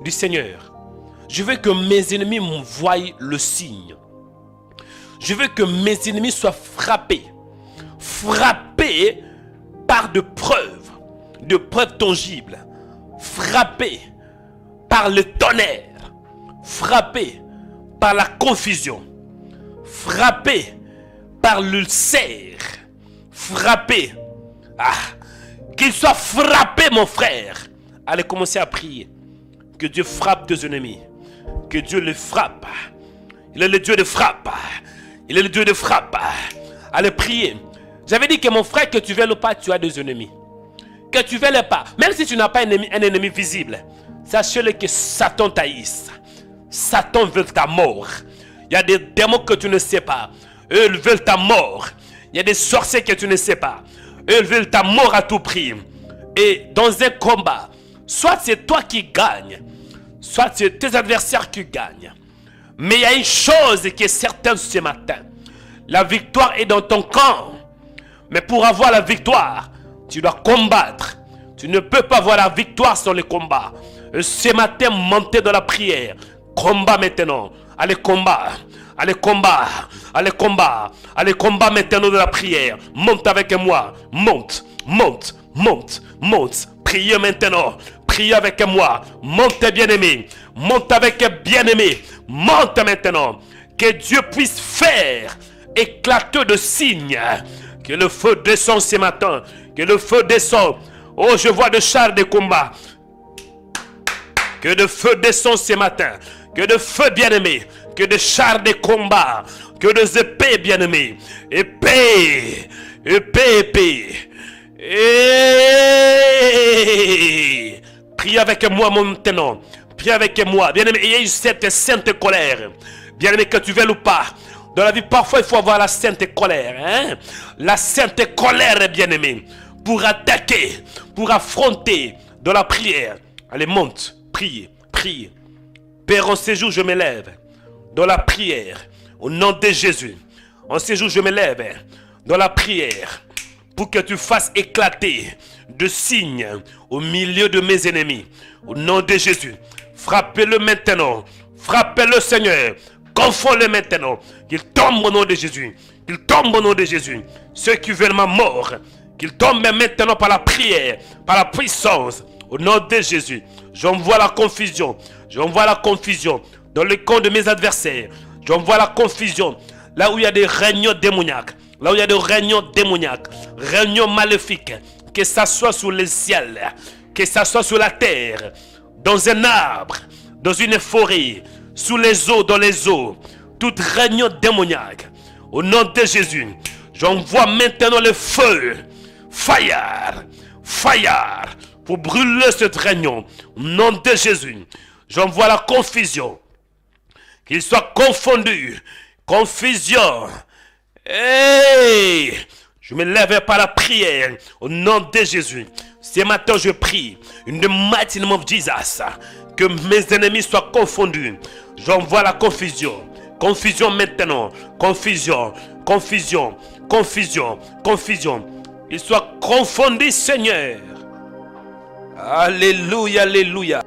Du Seigneur, je veux que mes ennemis me voient le signe. Je veux que mes ennemis soient frappés par de preuves tangibles, frappés par le tonnerre, frappés par la confusion, frappés par l'ulcère, frappés. Qu'ils soient frappés, mon frère. Allez commencer à prier. Que Dieu frappe tes ennemis. Que Dieu les frappe. Il est le Dieu de frappe. Il est le Dieu de frappe. Allez prier. J'avais dit que mon frère, que tu veuilles ou pas, tu as des ennemis. Que tu veuilles pas. Même si tu n'as pas un ennemi visible. Sache-le que Satan t'haïsse. Satan veut ta mort. Il y a des démons que tu ne sais pas. Eux, ils veulent ta mort. Il y a des sorciers que tu ne sais pas. Eux, ils veulent ta mort à tout prix. Et dans un combat, soit c'est toi qui gagnes, soit c'est tes adversaires qui gagnent. Mais il y a une chose qui est certaine ce matin. La victoire est dans ton camp. Mais pour avoir la victoire, tu dois combattre. Tu ne peux pas avoir la victoire sans le combat. Ce matin, montez dans la prière. Combat maintenant. Allez, combat. Allez, combat. Allez, combat. Allez, combat maintenant dans la prière. Monte avec moi. Monte. Priez maintenant. Priez avec moi. Monte, bien-aimé. Monte avec bien-aimé. Monte maintenant. Que Dieu puisse faire éclater de signes. Que le feu descende ce matin. Que le feu descende. Oh, je vois de chars de combat. Que le feu descende ce matin. Que de feu bien-aimé. Que de chars de combat. Que des épées bien-aimées. Épée. Prie avec moi maintenant. Prie avec moi. Bien-aimé, il y a cette sainte colère. Bien-aimé, que tu veuilles ou pas. Dans la vie, parfois, il faut avoir la sainte colère. Hein? La sainte colère, bien-aimé. Pour attaquer, pour affronter dans la prière. Allez, monte. Prie. Père, en ce jour, je me lève dans la prière. Au nom de Jésus. En ce jour, je me lève dans la prière. Pour que tu fasses éclater de signes au milieu de mes ennemis. Au nom de Jésus. Frappez-le maintenant. Frappez-le, Seigneur. Confonds-le maintenant. Qu'il tombe au nom de Jésus. Qu'il tombe au nom de Jésus. Ceux qui veulent ma mort. Qu'il tombe maintenant par la prière. Par la puissance. Au nom de Jésus. J'envoie la confusion. J'envoie la confusion dans le camp de mes adversaires. J'envoie la confusion là où il y a des réunions démoniaques. Là où il y a des réunions démoniaques. Réunions maléfiques. Que ça soit sous le ciel. Que ça soit sur la terre. Dans un arbre. Dans une forêt. Sous les eaux. Dans les eaux. Toute réunion démoniaque. Au nom de Jésus. J'envoie maintenant le feu. Fire. Pour brûler cette réunion. Au nom de Jésus. J'envoie la confusion. Qu'il soit confondu. Confusion. Hey! Je me lève par la prière. Au nom de Jésus. Ce matin je prie. In the mighty name of Jesus. Que mes ennemis soient confondus. J'envoie la confusion. Confusion maintenant. Confusion. Ils soient confondus, Seigneur. Alléluia.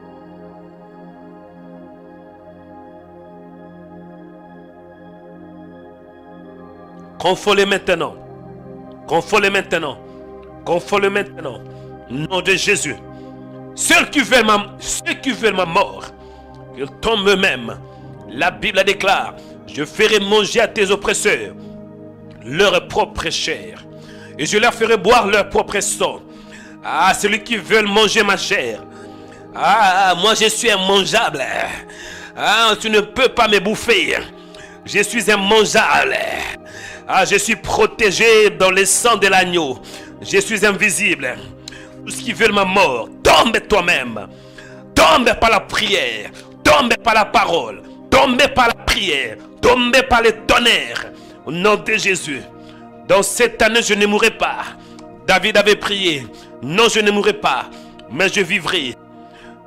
Confonds-les maintenant. Au nom de Jésus. Ceux qui veulent ma mort, qu'ils tombent eux-mêmes. La Bible déclare, je ferai manger à tes oppresseurs leur propre chair, et je leur ferai boire leur propre sang. Ah, celui qui veut manger ma chair. Ah, moi je suis immangeable. Ah, tu ne peux pas me bouffer. Je suis immangeable. Ah, je suis protégé dans le sang de l'agneau. Je suis invisible. Tout ce qui veut ma mort, tombe toi-même. Tombe par la prière. Tombe par la parole. Tombe par la prière. Tombe par le tonnerre. Au nom de Jésus. Dans cette année, je ne mourrai pas. David avait prié. Non, je ne mourrai pas, mais je vivrai.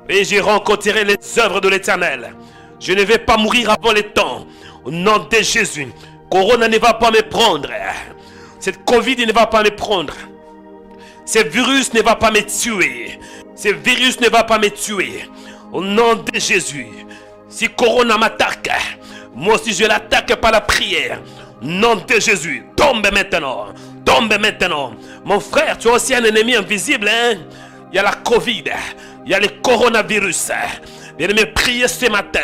Et je rencontrerai les œuvres de l'Éternel. Je ne vais pas mourir avant le temps. Au nom de Jésus. Corona ne va pas me prendre. Cette Covid ne va pas me prendre. Ce virus ne va pas me tuer. Ce virus ne va pas me tuer. Au nom de Jésus. Si Corona m'attaque, moi aussi je l'attaque par la prière. Au nom de Jésus. Tombe maintenant. Tombe maintenant. Mon frère, tu as aussi un ennemi invisible. Hein? Il y a la Covid. Il y a le coronavirus. Bien-aimé, priez ce matin.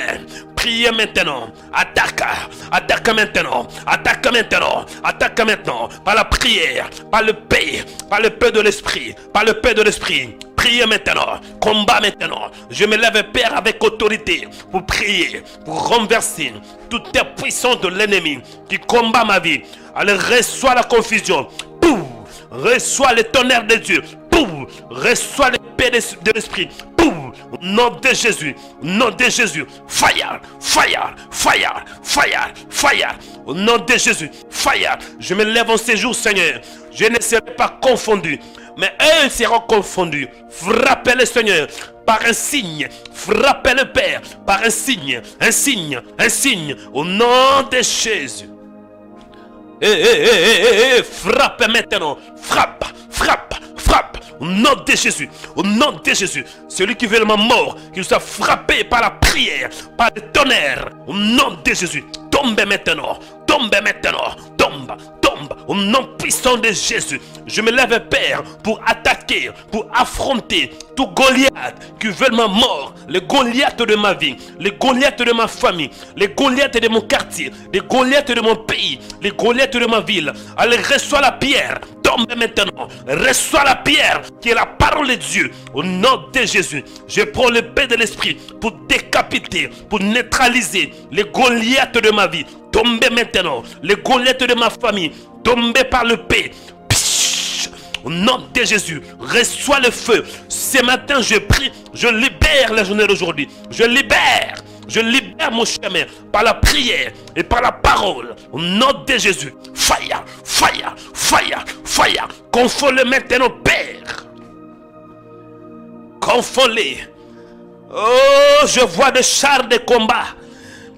Priez maintenant. Attaque. Attaque maintenant. Attaque maintenant. Attaque maintenant. Par la prière. Par le paix. Par le paix de l'esprit. Par le paix de l'esprit. Priez maintenant. Combat maintenant. Je me lève, Père, avec autorité. Pour prier. Pour renverser toute la puissance de l'ennemi qui combat ma vie. Alors reçois la confusion. Pouf. Reçois le tonnerre de Dieu. Pouf. Reçois l'épée de l'esprit. Pouf. Au nom de Jésus. Au nom de Jésus. Fire. Fire. Fire. Fire. Fire. Au nom de Jésus. Fire. Je me lève en ces jours, Seigneur. Je ne serai pas confondu. Mais eux seront confondus. Frappez le Seigneur par un signe. Frappez le Père par un signe. Un signe. Un signe. Au nom de Jésus. Frappe maintenant. Frappe. Frappe. Frappe. Au nom de Jésus. Au nom de Jésus. Celui qui veut ma mort, qu'il soit frappé par la prière, par le tonnerre. Au nom de Jésus. Tombe maintenant. Tombe maintenant. Tombe. Tombe. Au nom puissant de Jésus. Je me lève, Père, pour attaquer, pour affronter tout Goliath qui veut ma mort. Les Goliaths de ma vie. Les Goliaths de ma famille. Les Goliaths de mon quartier. Les Goliaths de mon pays. Les Goliaths de ma ville. Allez, reçois la pierre. Tombe maintenant. Reçois la pierre qui est la parole de Dieu. Au nom de Jésus. Je prends le paix de l'esprit pour décapiter, pour neutraliser les Goliaths de ma vie. Tombez maintenant. Les Goliaths de ma famille. Tombez par le paix. Au nom de Jésus, reçois le feu. Ce matin, je prie, je libère la journée d'aujourd'hui. Je libère mon chemin par la prière et par la parole. Au nom de Jésus, fire, fire, fire, fire. Confonds-les maintenant, Père. Confonds-les. Oh, je vois des chars de combat,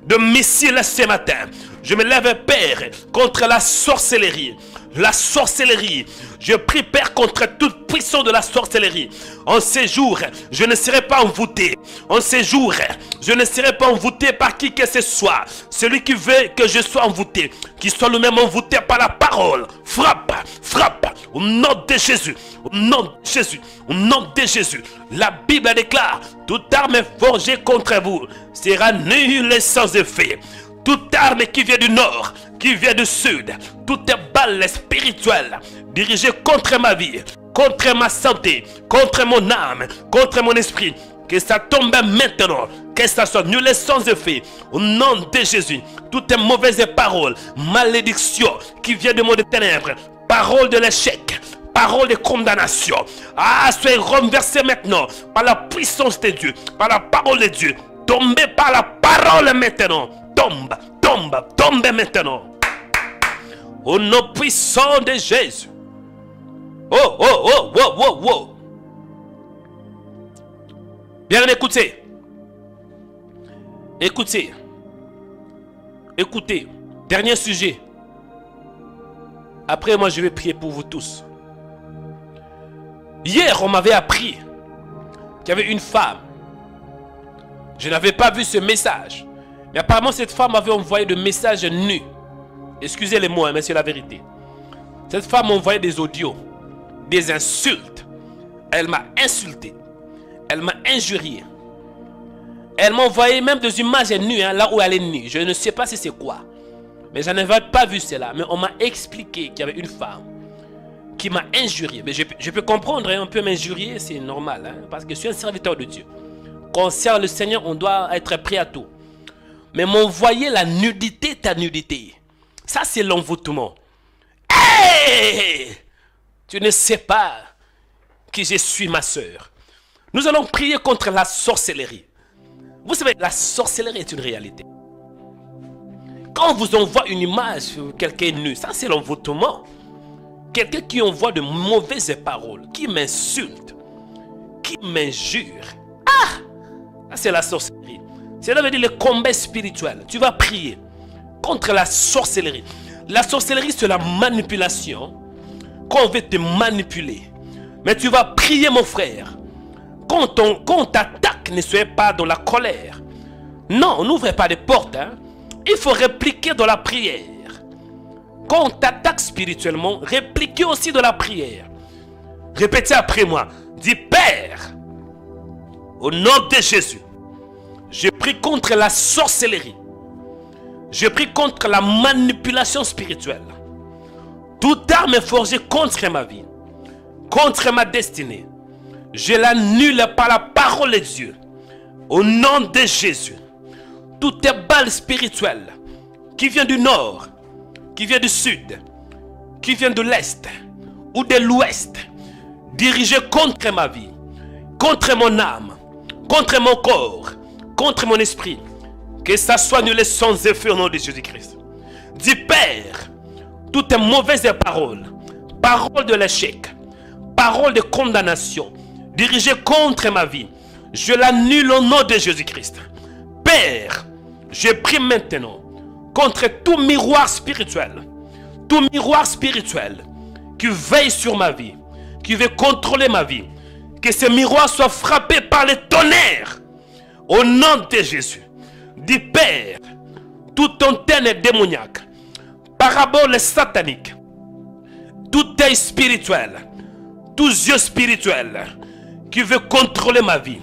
de missiles ce matin. Je me lève, Père, contre la sorcellerie. La sorcellerie. Je prie, Père, contre toute puissance de la sorcellerie. En ces jours, je ne serai pas envoûté. En ces jours, je ne serai pas envoûté par qui que ce soit. Celui qui veut que je sois envoûté, qu'il soit lui-même envoûté par la parole. Frappe, frappe, au nom de Jésus. Au nom de Jésus. Au nom de Jésus. La Bible déclare, toute arme forgée contre vous sera nulle et sans effet. Toute arme qui vient du nord, qui vient du sud, toute balle spirituelle dirigée contre ma vie, contre ma santé, contre mon âme, contre mon esprit, que ça tombe maintenant, que ça soit nul et sans effet. Au nom de Jésus, toute mauvaise parole, malédiction qui vient du monde des ténèbres, parole de l'échec, parole de condamnation, soyez renversés maintenant par la puissance de Dieu, par la parole de Dieu. Tombez par la parole maintenant. Tombe, tombe, tombe maintenant. Au nom puissant de Jésus. Oh, oh, oh, oh, oh, oh. Bien écoutez. Écoutez. Écoutez. Dernier sujet. Après, moi, je vais prier pour vous tous. Hier, on m'avait appris qu'il y avait une femme. Je n'avais pas vu ce message. Mais apparemment, cette femme m'avait envoyé des messages nus. Excusez les mots, hein, mais c'est la vérité. Cette femme m'a envoyé des audios, des insultes. Elle m'a insulté. Elle m'a injurié. Elle m'a envoyé même des images nues, là où elle est nue. Je ne sais pas si c'est quoi. Mais je n'avais pas vu cela. Mais on m'a expliqué qu'il y avait une femme qui m'a injurié. Mais je peux comprendre, on peut m'injurier, c'est normal. Parce que je suis un serviteur de Dieu. Quand on sert le Seigneur, on doit être prêt à tout. Mais m'envoyer la nudité, ta nudité. Ça, c'est l'envoûtement. Hey! Tu ne sais pas qui je suis, ma soeur. Nous allons prier contre la sorcellerie. Vous savez, la sorcellerie est une réalité. Quand on vous envoie une image sur quelqu'un nu, ça c'est l'envoûtement. Quelqu'un qui envoie de mauvaises paroles, qui m'insulte, qui m'injure. Ah! Ça c'est la sorcellerie. Cela veut dire le combat spirituel. Tu vas prier contre la sorcellerie. La sorcellerie c'est la manipulation. Quand on veut te manipuler. Mais tu vas prier mon frère. Quand on t'attaque, ne soyez pas dans la colère. Non, n'ouvrez pas de portes. Il faut répliquer dans la prière. Quand on t'attaque spirituellement, répliquez aussi dans la prière. Répétez après moi. Dis Père, au nom de Jésus, je prie contre la sorcellerie. Je prie contre la manipulation spirituelle. Toute arme forgée contre ma vie, contre ma destinée, je l'annule par la parole de Dieu. Au nom de Jésus. Toutes les balles spirituelles qui viennent du nord, qui viennent du sud, qui viennent de l'est ou de l'ouest, dirigées contre ma vie, contre mon âme, contre mon corps, contre mon esprit, que ça soit annulé sans effet au nom de Jésus-Christ. Dis Père, toutes les mauvaises paroles, paroles de l'échec, paroles de condamnation, dirigées contre ma vie, je l'annule au nom de Jésus-Christ. Père, je prie maintenant contre tout miroir spirituel qui veille sur ma vie, qui veut contrôler ma vie, que ce miroir soit frappé par le tonnerre au nom de Jésus. Dis Père, toute antenne démoniaque, parabole satanique, tout œil spirituel, tout yeux spirituel qui veut contrôler ma vie,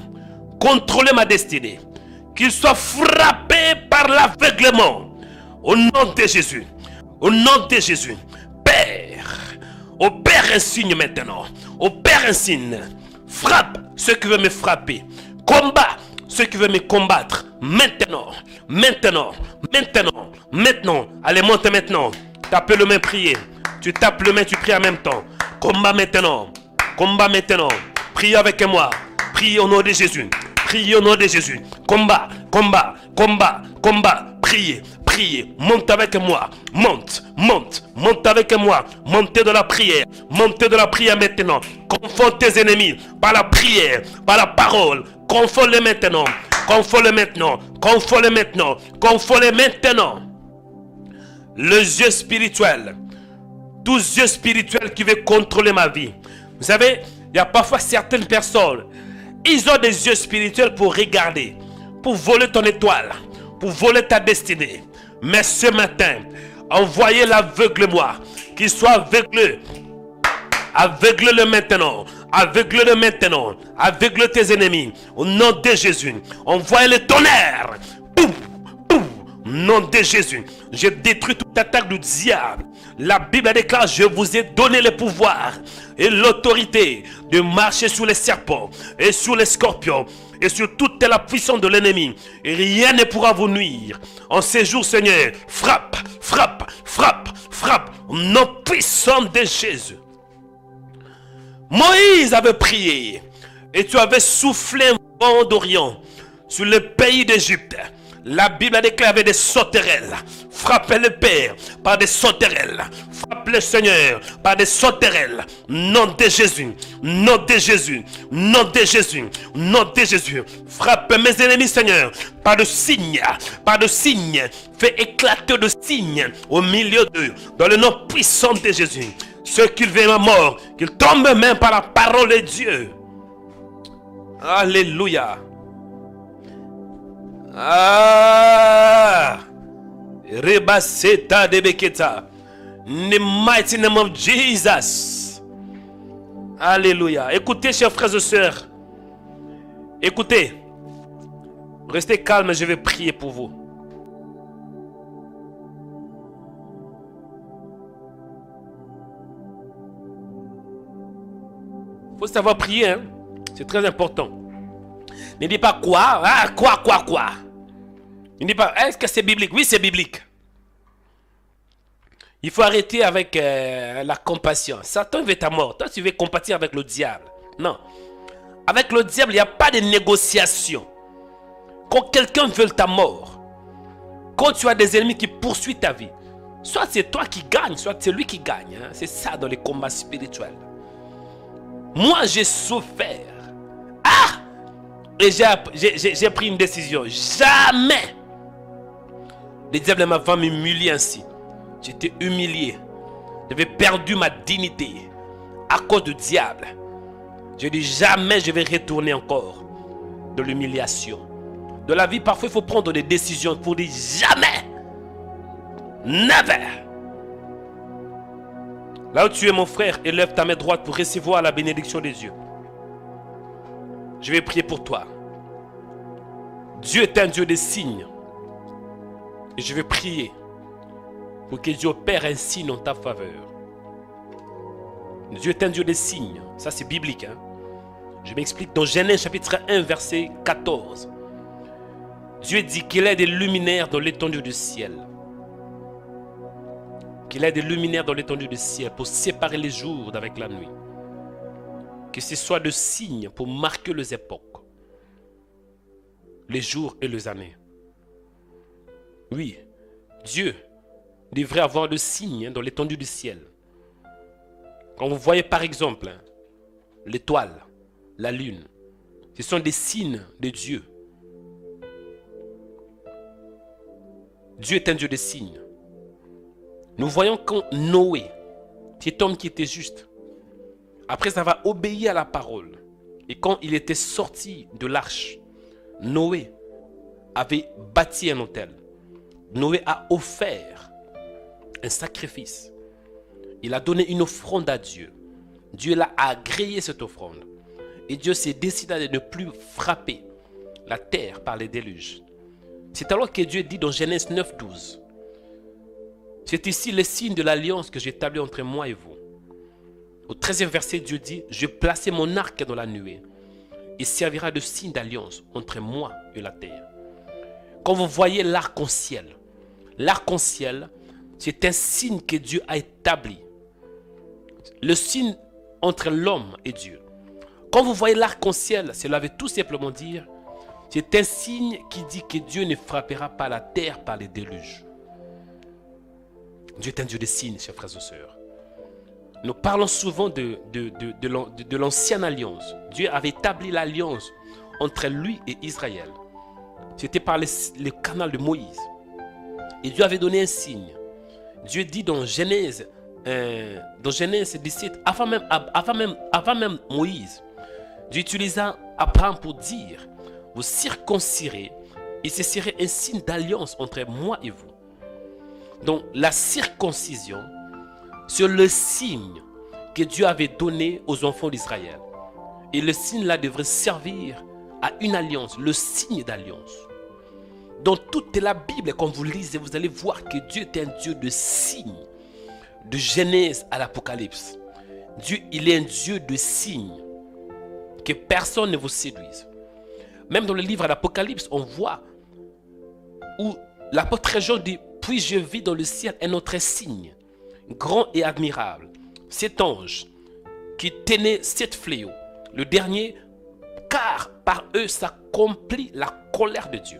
contrôler ma destinée, qu'il soit frappé par l'aveuglement au nom de Jésus. Au nom de Jésus. Père, opère un signe maintenant. Opère un signe. Frappe ceux qui veulent me frapper. Combat ceux qui veulent me combattre. Maintenant. Allez, monte maintenant. Tape le main, prier. Tu tapes le main, tu pries en même temps. Combat maintenant. Priez avec moi. Priez au nom de Jésus. Priez au nom de Jésus. Combat. Priez. Monte avec moi. Monte avec moi. Montez de la prière. Maintenant. Confronte tes ennemis par la prière, par la parole. Confronte-les maintenant. Les yeux spirituels. Tous yeux spirituels qui veulent contrôler ma vie. Vous savez, il y a parfois certaines personnes, ils ont des yeux spirituels pour regarder, pour voler ton étoile, pour voler ta destinée. Mais ce matin, envoyez l'aveugle-moi, qu'il soit aveuglé. Aveugle-le maintenant. Aveugle tes ennemis. Au nom de Jésus. Envoyez le tonnerre. Boum. Au nom de Jésus. Je détruis toute attaque du diable. La Bible déclare, je vous ai donné le pouvoir et l'autorité de marcher sur les serpents et sur les scorpions et sur toute la puissance de l'ennemi. Et rien ne pourra vous nuire. En ces jours, Seigneur, frappe. Au nom puissant de Jésus. Moïse avait prié et tu avais soufflé un vent d'Orient sur le pays d'Égypte. La Bible a déclaré des sauterelles. Frappez le Père par des sauterelles. Frappe le Seigneur par des sauterelles. Nom de Jésus. Frappe mes ennemis, Seigneur, par de signes. Fais éclater de signes au milieu d'eux. Dans le nom puissant de Jésus. Ceux qui veulent ma mort, qu'ils tombent même par la parole de Dieu. Alléluia. Rebaseta de Beketa. In the mighty name of Jesus. Alléluia. Écoutez, chers frères et sœurs. Écoutez, restez calme, je vais prier pour vous. Il faut savoir prier, hein? C'est très important. Ne dis pas quoi, ah, quoi. Ne dis pas, est-ce que c'est biblique? Oui, c'est biblique. Il faut arrêter avec la compassion. Satan veut ta mort. Toi, tu veux compatir avec le diable. Non. Avec le diable, il n'y a pas de négociation. Quand quelqu'un veut ta mort, quand tu as des ennemis qui poursuivent ta vie, soit c'est toi qui gagne, soit c'est lui qui gagne. Hein? C'est ça dans les combats spirituels. Moi, j'ai souffert. Ah! Et j'ai pris une décision. Jamais le diable m'a vraiment m'humilier ainsi. J'étais humilié. J'avais perdu ma dignité à cause du diable. Je dis jamais je vais retourner encore de l'humiliation. De la vie, parfois, il faut prendre des décisions pour dire jamais. Never. Là où tu es, mon frère, élève ta main droite pour recevoir la bénédiction des dieux. Je vais prier pour toi. Dieu est un Dieu des signes. Et je vais prier pour que Dieu opère un signe en ta faveur. Dieu est un Dieu des signes. Ça, c'est biblique. Hein? Je m'explique dans Genèse chapitre 1, verset 14. Dieu dit qu'il est des luminaires dans l'étendue du ciel. Qu'il ait des luminaires dans l'étendue du ciel pour séparer les jours d'avec la nuit. Que ce soit de signes pour marquer les époques, les jours et les années. Oui, Dieu devrait avoir le signe dans l'étendue du ciel. Quand vous voyez par exemple l'étoile, la lune, ce sont des signes de Dieu. Dieu est un Dieu de signes. Nous voyons quand Noé, cet homme qui était juste, après avoir obéi à la parole, et quand il était sorti de l'arche, Noé avait bâti un autel. Noé a offert un sacrifice. Il a donné une offrande à Dieu. Dieu l'a agréé cette offrande. Et Dieu s'est décidé de ne plus frapper la terre par les déluges. C'est alors que Dieu dit dans Genèse 9, 12. C'est ici le signe de l'alliance que j'ai établi entre moi et vous. Au 13e verset, Dieu dit, je vais placer mon arc dans la nuée. Il servira de signe d'alliance entre moi et la terre. Quand vous voyez l'arc-en-ciel, c'est un signe que Dieu a établi. Le signe entre l'homme et Dieu. Quand vous voyez l'arc-en-ciel, cela veut tout simplement dire, c'est un signe qui dit que Dieu ne frappera pas la terre par les déluges. Dieu est un Dieu de signes, chers frères et sœurs. Nous parlons souvent de l'ancienne alliance. Dieu avait établi l'alliance entre lui et Israël. C'était par le canal de Moïse. Et Dieu avait donné un signe. Dieu dit dans Genèse 17, avant même Moïse, Dieu utilisa Abraham pour dire, vous circoncirez et ce serait un signe d'alliance entre moi et vous. Donc la circoncision, c'est le signe que Dieu avait donné aux enfants d'Israël. Et le signe là devrait servir à une alliance, le signe d'alliance. Dans toute la Bible, quand vous lisez, vous allez voir que Dieu est un Dieu de signes. De Genèse à l'Apocalypse. Dieu, il est un Dieu de signes. Que personne ne vous séduise. Même dans le livre de l'Apocalypse, on voit où l'apôtre Jean dit, puis je vis dans le ciel un autre signe, grand et admirable. Cet ange qui tenait 7 fléaux. Le dernier, car par eux s'accomplit la colère de Dieu.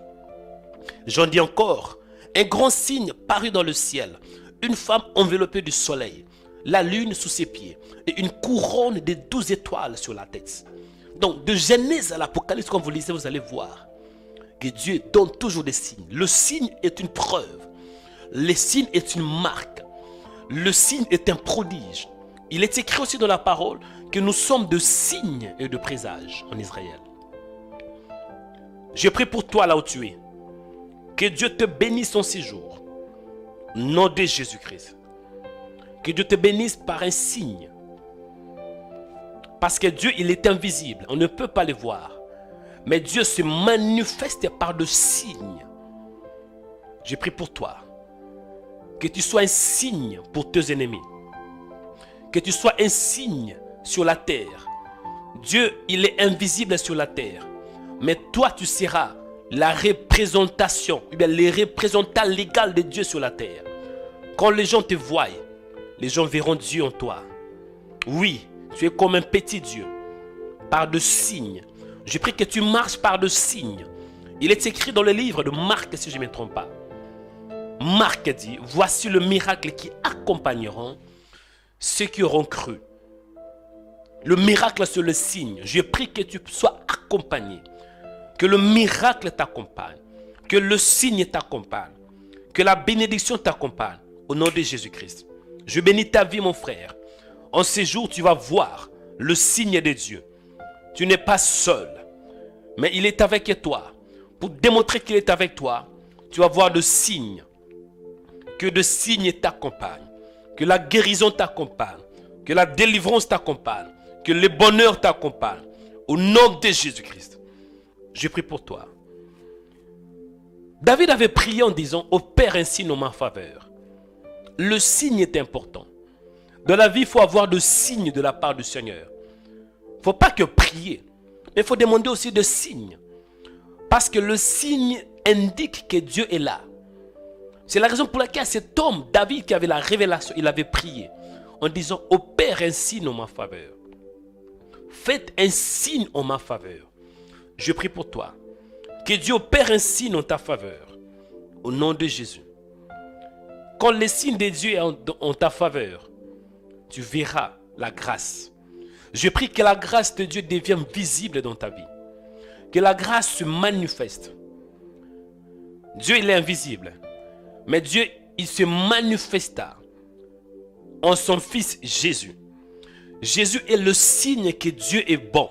J'en dis encore, un grand signe parut dans le ciel, une femme enveloppée du soleil, la lune sous ses pieds et une couronne de 12 étoiles sur la tête. Donc de Genèse à l'Apocalypse, quand vous lisez, vous allez voir que Dieu donne toujours des signes. Le signe est une preuve, le signe est une marque, le signe est un prodige. Il est écrit aussi dans la parole que nous sommes de signes et de présages en Israël. Je prie pour toi là où tu es. Que Dieu te bénisse en ces jours. Nom de Jésus-Christ. Que Dieu te bénisse par un signe. Parce que Dieu, il est invisible. On ne peut pas le voir. Mais Dieu se manifeste par de signes. Je prie pour toi. Que tu sois un signe pour tes ennemis. Que tu sois un signe sur la terre. Dieu, il est invisible sur la terre. Mais toi, tu seras la représentation, ou bien les représentants légaux de Dieu sur la terre. Quand les gens te voient, les gens verront Dieu en toi. Oui, tu es comme un petit Dieu. Par de signes. Je prie que tu marches par de signes. Il est écrit dans le livre de Marc, si je ne me trompe pas. Marc dit, voici le miracle qui accompagneront ceux qui auront cru. Le miracle, c'est le signe. Je prie que tu sois accompagné. Que le miracle t'accompagne. Que le signe t'accompagne. Que la bénédiction t'accompagne. Au nom de Jésus-Christ. Je bénis ta vie, mon frère. En ces jours, tu vas voir le signe de Dieu. Tu n'es pas seul. Mais il est avec toi. Pour démontrer qu'il est avec toi, tu vas voir le signe. Que le signe t'accompagne. Que la guérison t'accompagne. Que la délivrance t'accompagne. Que le bonheur t'accompagne. Au nom de Jésus-Christ. Je prie pour toi. David avait prié en disant, opère un signe en ma faveur. Le signe est important. Dans la vie, il faut avoir le signe de la part du Seigneur. Il ne faut pas que prier. Mais il faut demander aussi des signes. Parce que le signe indique que Dieu est là. C'est la raison pour laquelle cet homme, David, qui avait la révélation, il avait prié en disant, opère un signe en ma faveur. Faites un signe en ma faveur. Je prie pour toi. Que Dieu opère un signe en ta faveur. Au nom de Jésus. Quand le signe de Dieu est en ta faveur, tu verras la grâce. Je prie que la grâce de Dieu devienne visible dans ta vie. Que la grâce se manifeste. Dieu, il est invisible. Mais Dieu, il se manifesta en son Fils Jésus. Jésus est le signe que Dieu est bon.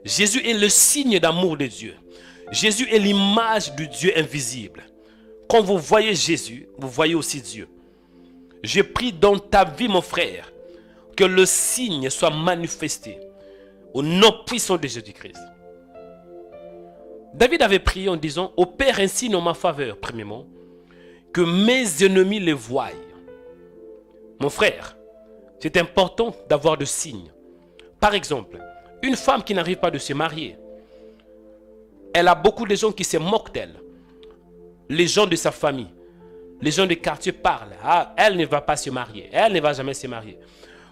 Jésus est le signe d'amour de Dieu. Jésus est l'image du Dieu invisible. Quand vous voyez Jésus, vous voyez aussi Dieu. Je prie dans ta vie, mon frère, que le signe soit manifesté au nom puissant de Jésus-Christ. David avait prié en disant, opère un signe en ma faveur, premièrement, que mes ennemis le voient. Mon frère, c'est important d'avoir des signes. Par exemple, une femme qui n'arrive pas de se marier, elle a beaucoup de gens qui se moquent d'elle. Les gens de sa famille, les gens du quartier parlent. Ah, elle ne va pas se marier, elle ne va jamais se marier.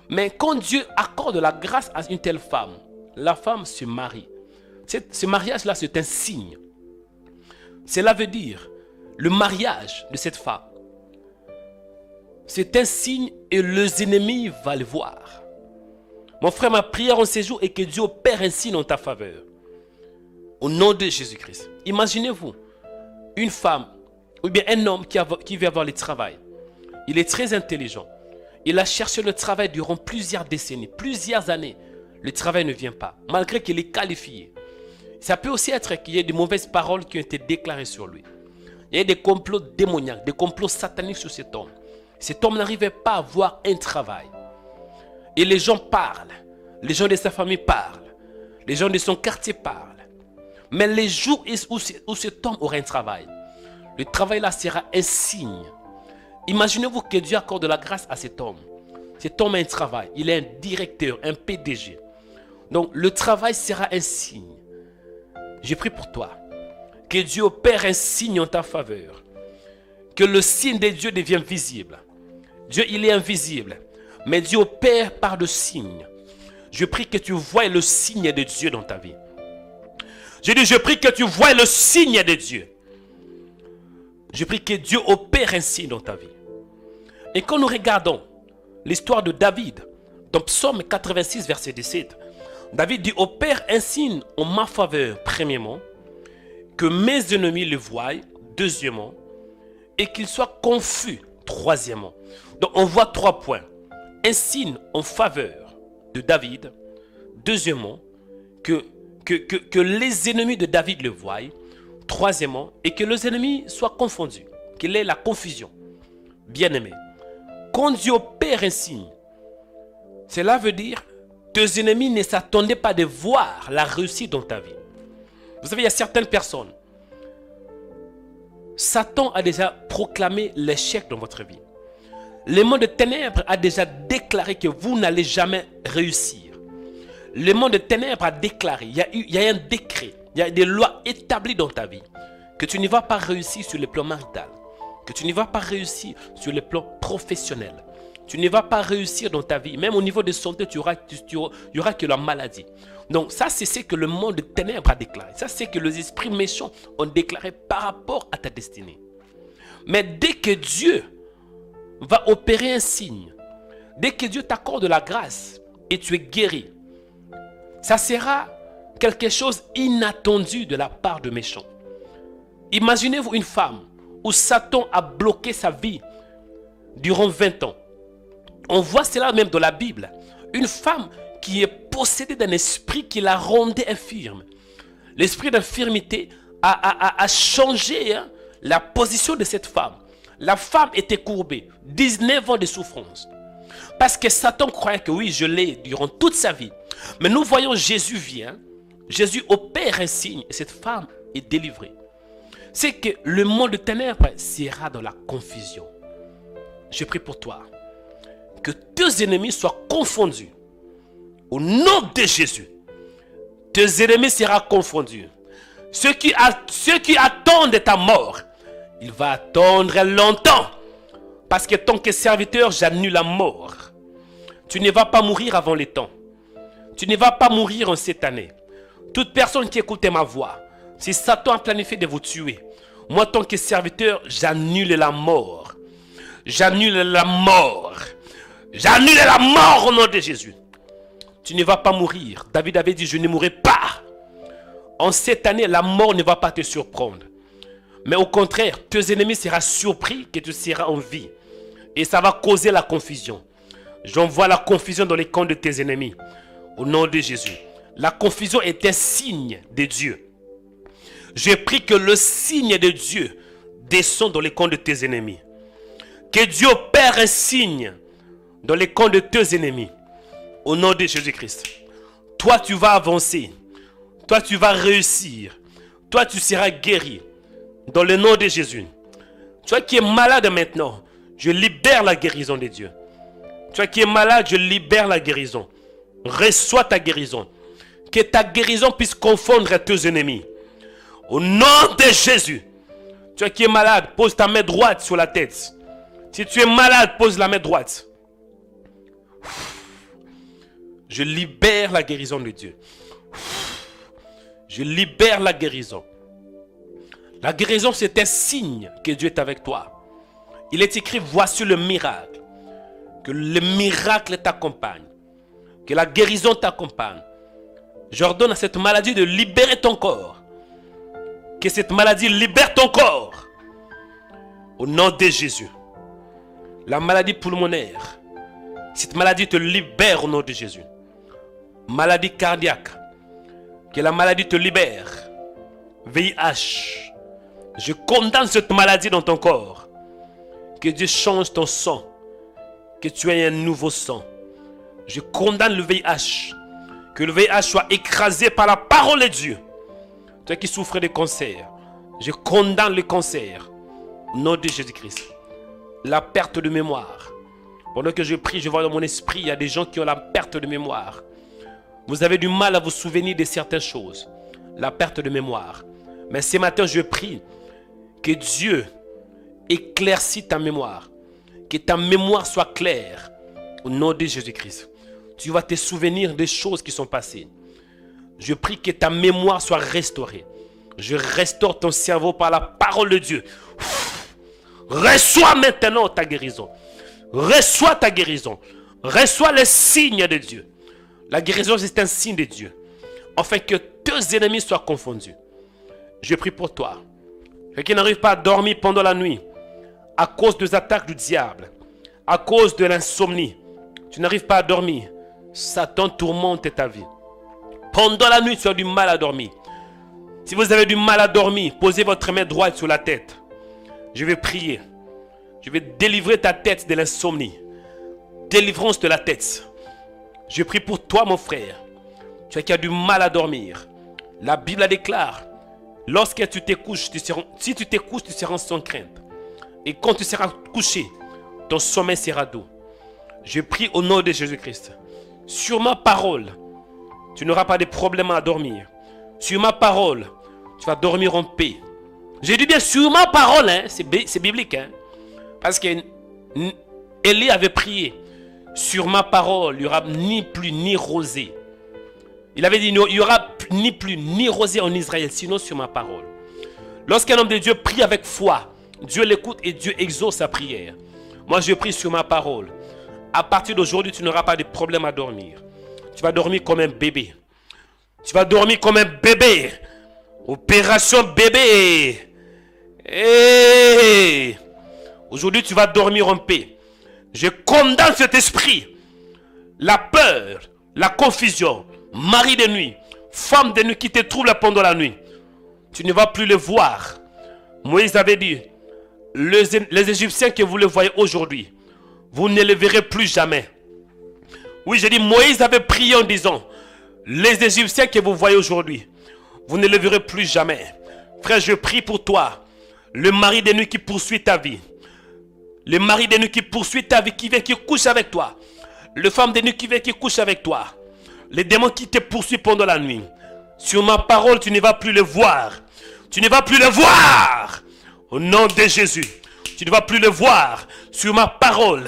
Mais quand Dieu accorde la grâce à une telle femme, la femme se marie. Ce mariage-là, c'est un signe. Cela veut dire, le mariage de cette femme, c'est un signe et les ennemis vont le voir. Mon frère, ma prière en ces jours est que Dieu opère un signe en ta faveur. Au nom de Jésus-Christ. Imaginez-vous, une femme ou bien un homme qui veut avoir le travail. Il est très intelligent. Il a cherché le travail durant plusieurs décennies, plusieurs années. Le travail ne vient pas, malgré qu'il est qualifié. Ça peut aussi être qu'il y ait de mauvaises paroles qui ont été déclarées sur lui. Il y a des complots démoniaques, des complots sataniques sur cet homme. Cet homme n'arrivait pas à avoir un travail. Et les gens parlent. Les gens de sa famille parlent. Les gens de son quartier parlent. Mais les jours où cet homme aura un travail, le travail là sera un signe. Imaginez-vous que Dieu accorde la grâce à cet homme. Cet homme a un travail. Il est un directeur, un PDG. Donc le travail sera un signe. Je prie pour toi. Que Dieu opère un signe en ta faveur. Que le signe de Dieu devienne visible. Dieu, il est invisible. Mais Dieu opère par le signe. Je prie que tu voies le signe de Dieu dans ta vie. Je dis, je prie que tu voies le signe de Dieu. Je prie que Dieu opère un signe dans ta vie. Et quand nous regardons l'histoire de David, dans Psaume 86, verset 17, David dit, opère un signe en ma faveur, premièrement, que mes ennemis le voient, deuxièmement, et qu'ils soient confus, troisièmement. Donc on voit 3 points. Un signe en faveur de David, deuxièmement, que les ennemis de David le voient, troisièmement, et que les ennemis soient confondus, qu'il y ait la confusion. Bien-aimé, quand Dieu opère un signe, cela veut dire que tes ennemis ne s'attendaient pas de voir la réussite dans ta vie. Vous savez, il y a certaines personnes. Satan a déjà proclamé l'échec dans votre vie. Le monde de ténèbres a déjà déclaré que vous n'allez jamais réussir. Le monde de ténèbres a déclaré, il y a un décret, il y a des lois établies dans ta vie, que tu ne vas pas réussir sur le plan marital, que tu ne vas pas réussir sur le plan professionnel, tu ne vas pas réussir dans ta vie, même au niveau de santé, il y aura que la maladie. Donc ça, c'est ce que le monde de ténèbres a déclaré. Ça, c'est ce que les esprits méchants ont déclaré par rapport à ta destinée. Mais dès que Dieu va opérer un signe, dès que Dieu t'accorde la grâce et tu es guéri, ça sera quelque chose inattendu de la part de méchants. Imaginez-vous une femme où Satan a bloqué sa vie durant 20 ans. On voit cela même dans la Bible. Une femme qui est possédée d'un esprit qui la rendait infirme. L'esprit d'infirmité a changé la position de cette femme. La femme était courbée, 19 ans de souffrance. Parce que Satan croyait que oui, je l'ai durant toute sa vie. Mais nous voyons Jésus vient, Jésus opère un signe et cette femme est délivrée. C'est que le monde de ténèbres sera dans la confusion. Je prie pour toi. Que tes ennemis soient confondus. Au nom de Jésus. Tes ennemis seront confondus. Ceux qui attendent ta mort, il va attendre longtemps. Parce que tant que serviteur, j'annule la mort. Tu ne vas pas mourir avant le temps. Tu ne vas pas mourir en cette année. Toute personne qui écoute ma voix, si Satan a planifié de vous tuer, moi, tant que serviteur, j'annule la mort. J'annule la mort. J'annule la mort au nom de Jésus. Tu ne vas pas mourir. David avait dit, je ne mourrai pas. En cette année, la mort ne va pas te surprendre. Mais au contraire, tes ennemis seront surpris que tu seras en vie. Et ça va causer la confusion. J'envoie la confusion dans les camps de tes ennemis. Au nom de Jésus. La confusion est un signe de Dieu. Je prie que le signe de Dieu descend dans les camps de tes ennemis. Que Dieu opère un signe dans les camps de tes ennemis. Au nom de Jésus-Christ. Toi, tu vas avancer. Toi, tu vas réussir. Toi, tu seras guéri. Dans le nom de Jésus. Toi qui es malade maintenant, je libère la guérison de Dieu. Toi qui es malade, je libère la guérison. Reçois ta guérison. Que ta guérison puisse confondre tes ennemis. Au nom de Jésus. Toi qui es malade, pose ta main droite sur la tête. Si tu es malade, pose la main droite. Je libère la guérison de Dieu. Je libère la guérison. La guérison, c'est un signe que Dieu est avec toi. Il est écrit, voici le miracle. Que le miracle t'accompagne. Que la guérison t'accompagne. J'ordonne à cette maladie de libérer ton corps. Que cette maladie libère ton corps. Au nom de Jésus. La maladie pulmonaire. Cette maladie te libère au nom de Jésus. Maladie cardiaque. Que la maladie te libère. VIH. Je condamne cette maladie dans ton corps. Que Dieu change ton sang. Que tu aies un nouveau sang. Je condamne le VIH. Que le VIH soit écrasé par la parole de Dieu. Toi qui souffres de cancer. Je condamne le cancer. Au nom de Jésus-Christ. La perte de mémoire. Pendant que je prie, je vois dans mon esprit, il y a des gens qui ont la perte de mémoire. Vous avez du mal à vous souvenir de certaines choses. La perte de mémoire. Mais ce matin, je prie que Dieu éclaircit ta mémoire. Que ta mémoire soit claire. Au nom de Jésus-Christ. Tu vas te souvenir des choses qui sont passées. Je prie que ta mémoire soit restaurée. Je restaure ton cerveau par la parole de Dieu. Reçois maintenant ta guérison. Reçois ta guérison. Reçois le signe de Dieu. La guérison, c'est un signe de Dieu. Afin que tes ennemis soient confondus. Je prie pour toi. Ceux qui n'arrivent pas à dormir pendant la nuit. À cause des attaques du diable. À cause de l'insomnie. Tu n'arrives pas à dormir. Satan tourmente ta vie. Pendant la nuit, tu as du mal à dormir. Si vous avez du mal à dormir, posez votre main droite sur la tête. Je vais prier. Je vais délivrer ta tête de l'insomnie. Délivrance de la tête. Je prie pour toi, mon frère. Tu as du mal à dormir. La Bible déclare Lorsque tu te couches, si tu te couches, tu seras sans crainte. Et quand tu seras couché, ton sommeil sera doux. Je prie au nom de Jésus-Christ. Sur ma parole, tu n'auras pas de problème à dormir. Sur ma parole, tu vas dormir en paix. J'ai dit bien sur ma parole, hein, c'est biblique. Hein, parce que Élie avait prié. Sur ma parole, il n'y aura ni pluie ni rosée. Il avait dit, il n'y aura ni pluie ni rosée en Israël, sinon sur ma parole. Lorsqu'un homme de Dieu prie avec foi, Dieu l'écoute et Dieu exauce sa prière. Moi, je prie sur ma parole. À partir d'aujourd'hui, tu n'auras pas de problème à dormir. Tu vas dormir comme un bébé. Tu vas dormir comme un bébé. Opération bébé. Hey. Aujourd'hui, tu vas dormir en paix. Je condamne cet esprit. La peur, la confusion. Mari de nuit, femme de nuit qui te trouble pendant la nuit. Tu ne vas plus le voir. Moïse avait dit, les Égyptiens que vous le voyez aujourd'hui, vous ne les verrez plus jamais. Oui, j'ai dit, Moïse avait prié en disant, les Égyptiens que vous voyez aujourd'hui, vous ne les verrez plus jamais. Frère, je prie pour toi, le mari de nuit qui poursuit ta vie. Le mari de nuit qui poursuit ta vie, qui vient, qui couche avec toi. Le femme de nuit qui vient, qui couche avec toi. Les démons qui te poursuivent pendant la nuit. Sur ma parole, tu ne vas plus les voir. Tu ne vas plus les voir. Au nom de Jésus. Tu ne vas plus les voir. Sur ma parole,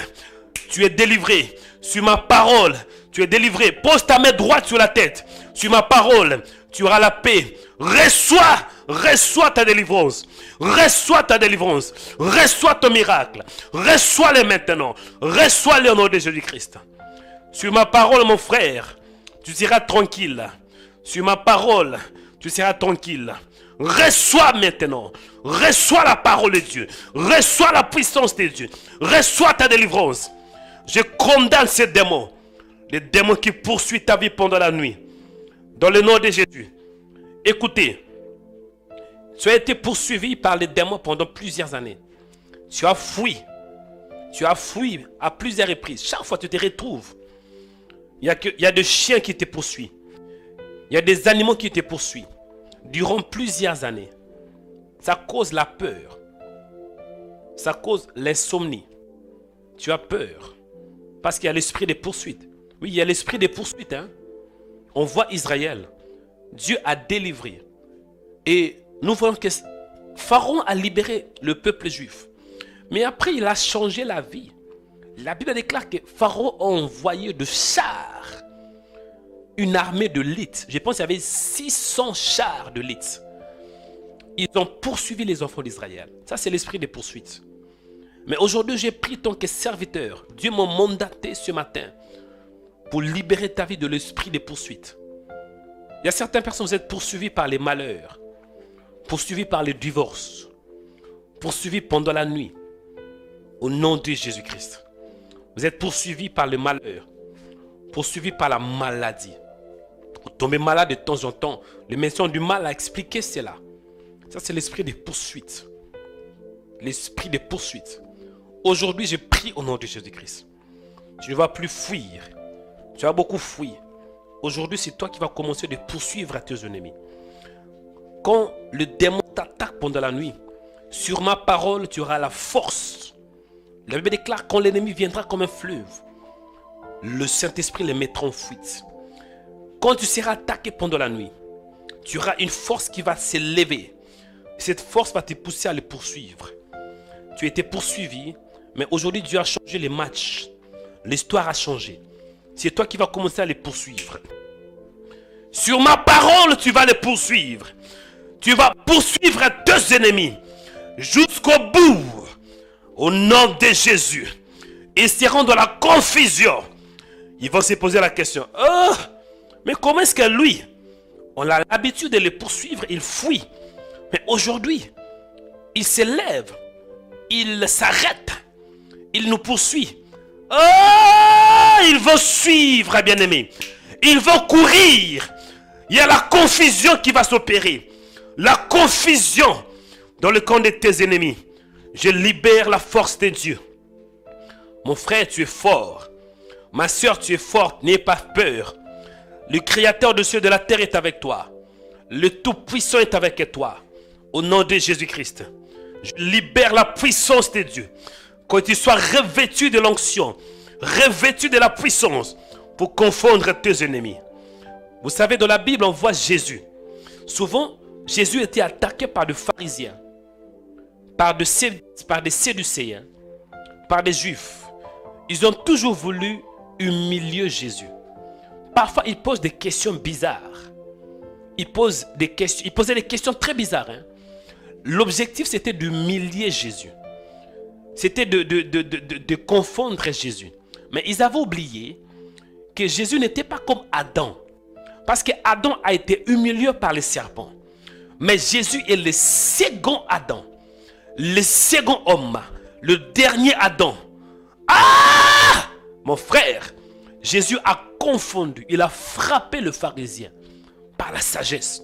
tu es délivré. Sur ma parole, tu es délivré. Pose ta main droite sur la tête. Sur ma parole, tu auras la paix. Reçois ta délivrance. Reçois ta délivrance. Reçois ton miracle. Reçois-le maintenant. Reçois-le au nom de Jésus-Christ. Sur ma parole, mon frère, tu seras tranquille. Sur ma parole, tu seras tranquille. Reçois maintenant. Reçois la parole de Dieu. Reçois la puissance de Dieu. Reçois ta délivrance. Je condamne ces démons. Les démons qui poursuivent ta vie pendant la nuit. Dans le nom de Jésus. Écoutez. Tu as été poursuivi par les démons pendant plusieurs années. Tu as fui. Tu as fui à plusieurs reprises. Chaque fois tu te retrouves. Il y a des chiens qui te poursuivent. Il y a des animaux qui te poursuivent. Durant plusieurs années. Ça cause la peur. Ça cause l'insomnie. Tu as peur. Parce qu'il y a l'esprit de poursuite. Oui, il y a l'esprit de poursuite. Hein? On voit Israël. Dieu a délivré. Et nous voyons que Pharaon a libéré le peuple juif. Mais après, il a changé la vie. La Bible déclare que Pharaon a envoyé de chars. Une armée de lites. Je pense qu'il y avait 600 chars de lites. Ils ont poursuivi les enfants d'Israël. Ça, c'est l'esprit des poursuites. Mais aujourd'hui, j'ai pris tant que serviteur. Dieu m'a mandaté ce matin pour libérer ta vie de l'esprit des poursuites. Il y a certaines personnes, vous êtes poursuivis par les malheurs, poursuivis par les divorces, poursuivis pendant la nuit. Au nom de Jésus-Christ. Vous êtes poursuivis par le malheur, poursuivis par la maladie. Vous tombez malade de temps en temps. Le médecin du mal a expliqué cela. Ça, c'est l'esprit des poursuites. L'esprit des poursuites. Aujourd'hui, je prie au nom de Jésus-Christ. Tu ne vas plus fuir. Tu vas beaucoup fuir. Aujourd'hui, c'est toi qui vas commencer de poursuivre tes ennemis. Quand le démon t'attaque pendant la nuit, sur ma parole, tu auras la force. La Bible déclare quand l'ennemi viendra comme un fleuve, le Saint-Esprit les mettra en fuite. Quand tu seras attaqué pendant la nuit, tu auras une force qui va s'élever. Cette force va te pousser à le poursuivre. Tu étais poursuivi, mais aujourd'hui Dieu a changé les matchs. L'histoire a changé. C'est toi qui vas commencer à les poursuivre. Sur ma parole, tu vas les poursuivre. Tu vas poursuivre tes ennemis jusqu'au bout. Au nom de Jésus. Ils seront dans la confusion. Ils vont se poser la question. Oh, mais comment est-ce que lui, on a l'habitude de le poursuivre, il fuit. Mais aujourd'hui, il s'élève. Il s'arrête. Il nous poursuit. Oh, ils vont suivre, bien-aimés. Ils vont courir. Il y a la confusion qui va s'opérer. La confusion dans le camp de tes ennemis. Je libère la force de Dieu. Mon frère, tu es fort. Ma soeur, tu es forte. N'aie pas peur. Le Créateur de cieux et de la terre est avec toi. Le Tout-Puissant est avec toi. Au nom de Jésus-Christ, je libère la puissance de Dieu. Que tu sois revêtu de l'onction, revêtu de la puissance pour confondre tes ennemis. Vous savez, dans la Bible, on voit Jésus. Souvent, Jésus était attaqué par des pharisiens, par des Sadducéens, par des Juifs. Ils ont toujours voulu humilier Jésus. Parfois, ils posent des questions bizarres. Ils posaient des questions très bizarres. L'objectif, c'était d'humilier Jésus. C'était de confondre Jésus. Mais ils avaient oublié que Jésus n'était pas comme Adam. Parce que Adam a été humilié par le serpent. Mais Jésus est le second Adam. Le second homme. Le dernier Adam. Ah! Mon frère, Jésus a confondu. Il a frappé le pharisien par la sagesse.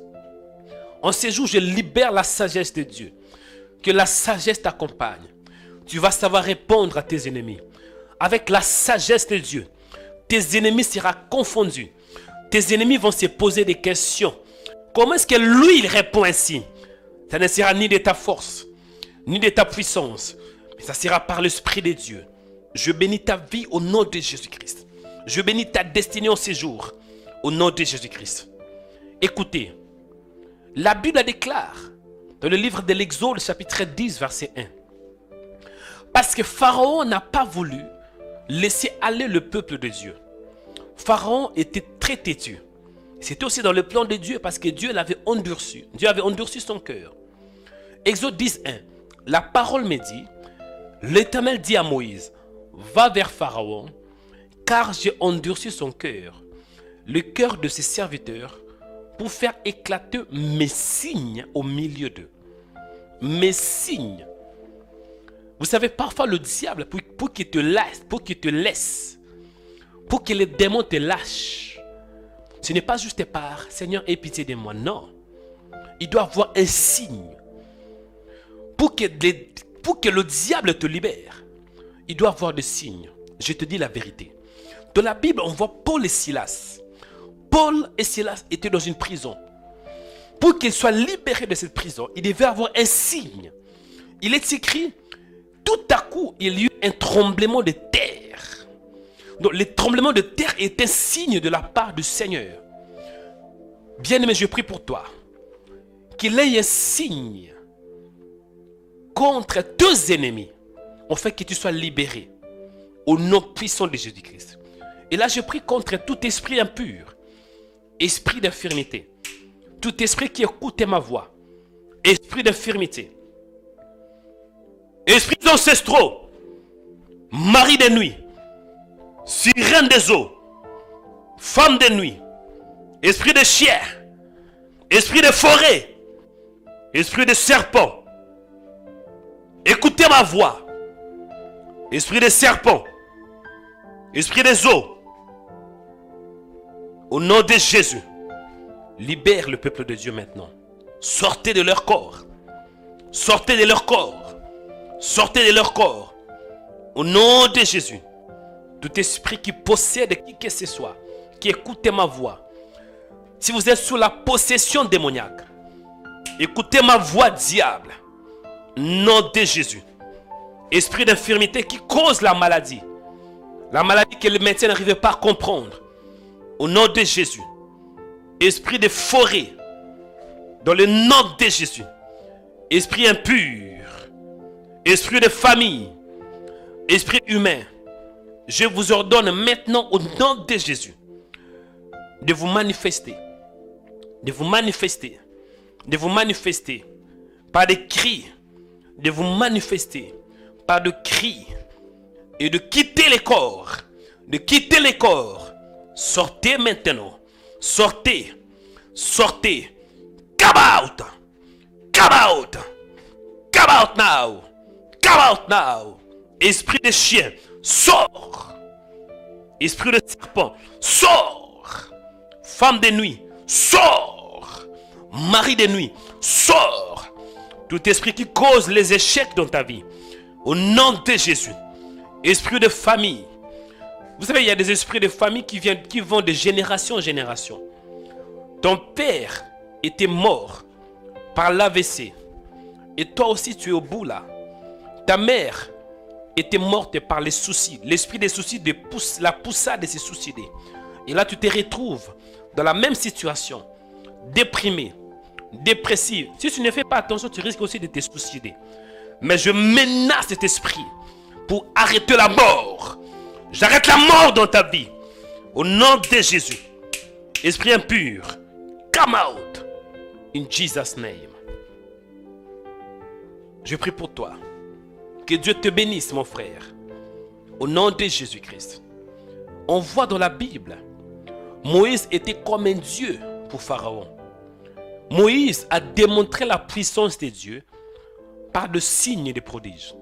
En ces jours, je libère la sagesse de Dieu. Que la sagesse t'accompagne. Tu vas savoir répondre à tes ennemis. Avec la sagesse de Dieu, tes ennemis seront confondus. Tes ennemis vont se poser des questions. Comment est-ce que lui, il répond ainsi? Ça ne sera ni de ta force, ni de ta puissance, mais ça sera par l'Esprit de Dieu. Je bénis ta vie au nom de Jésus-Christ. Je bénis ta destinée en ces jours au nom de Jésus-Christ. Écoutez, la Bible déclare dans le livre de l'Exode, chapitre 10, verset 1. Parce que Pharaon n'a pas voulu laisser aller le peuple de Dieu. Pharaon était très têtu. C'était aussi dans le plan de Dieu parce que Dieu l'avait endurci. Dieu avait endurci son cœur. Exode 10, 1. La parole me dit, l'Éternel dit à Moïse, va vers Pharaon, car j'ai endurci son cœur, le cœur de ses serviteurs, pour faire éclater mes signes au milieu d'eux. Mes signes. Vous savez, parfois le diable, pour qu'il te laisse, pour que les démons te lâchent, ce n'est pas juste par Seigneur, aie pitié de moi. Non. Il doit avoir un signe. Pour que le diable te libère, il doit avoir des signes. Je te dis la vérité. Dans la Bible, on voit Paul et Silas. Paul et Silas étaient dans une prison. Pour qu'ils soient libérés de cette prison, il devait avoir un signe. Il est écrit, tout à coup, il y eut un tremblement de terre. Donc, le tremblement de terre est un signe de la part du Seigneur. Bien-aimé, je prie pour toi. Qu'il ait un signe contre tes ennemis, en fait que tu sois libéré au nom puissant de Jésus-Christ. Et là, je prie contre tout esprit impur, esprit d'infirmité, tout esprit qui écoute ma voix, esprit d'infirmité, esprit ancestraux, mari de nuit, sirène des eaux, femme de nuit, esprit de chien, esprit de forêt, esprit de serpent. Écoutez ma voix. Esprit de serpent, esprit des eaux. Au nom de Jésus, libère le peuple de Dieu maintenant. Sortez de leur corps. Sortez de leur corps. Sortez de leur corps. Au nom de Jésus. Tout esprit qui possède qui que ce soit, qui écoute ma voix. Si vous êtes sous la possession démoniaque, écoutez ma voix, diable. Nom de Jésus. Esprit d'infirmité qui cause la maladie que le médecin n'arrivait pas à comprendre. Au nom de Jésus. Esprit de forêt, dans le nom de Jésus. Esprit impur, esprit de famille, esprit humain, je vous ordonne maintenant au nom de Jésus de vous manifester, de vous manifester, de vous manifester par des cris, de vous manifester par des cris et de quitter les corps, de quitter les corps. Sortez maintenant, sortez, sortez, come out, come out, come out now, come out now. Esprit de chien, sors. Esprit de serpent, sors. Femme de nuit, sors. Mari de nuit, sors. Tout esprit qui cause les échecs dans ta vie, au nom de Jésus. Esprit de famille. Vous savez, il y a des esprits de famille qui vont de génération en génération. Ton père était mort par l'AVC. Et toi aussi, tu es au bout là. Ta mère était morte par les soucis. L'esprit des soucis la poussa de se suicider. Et là, tu te retrouves dans la même situation. Déprimé, dépressif. Si tu ne fais pas attention, tu risques aussi de te suicider. Mais je menace cet esprit pour arrêter la mort. J'arrête la mort dans ta vie. Au nom de Jésus. Esprit impur, come out. In Jesus' name. Je prie pour toi. Que Dieu te bénisse, mon frère. Au nom de Jésus-Christ. On voit dans la Bible, Moïse était comme un Dieu pour Pharaon. Moïse a démontré la puissance de Dieu par le signe et des prodiges.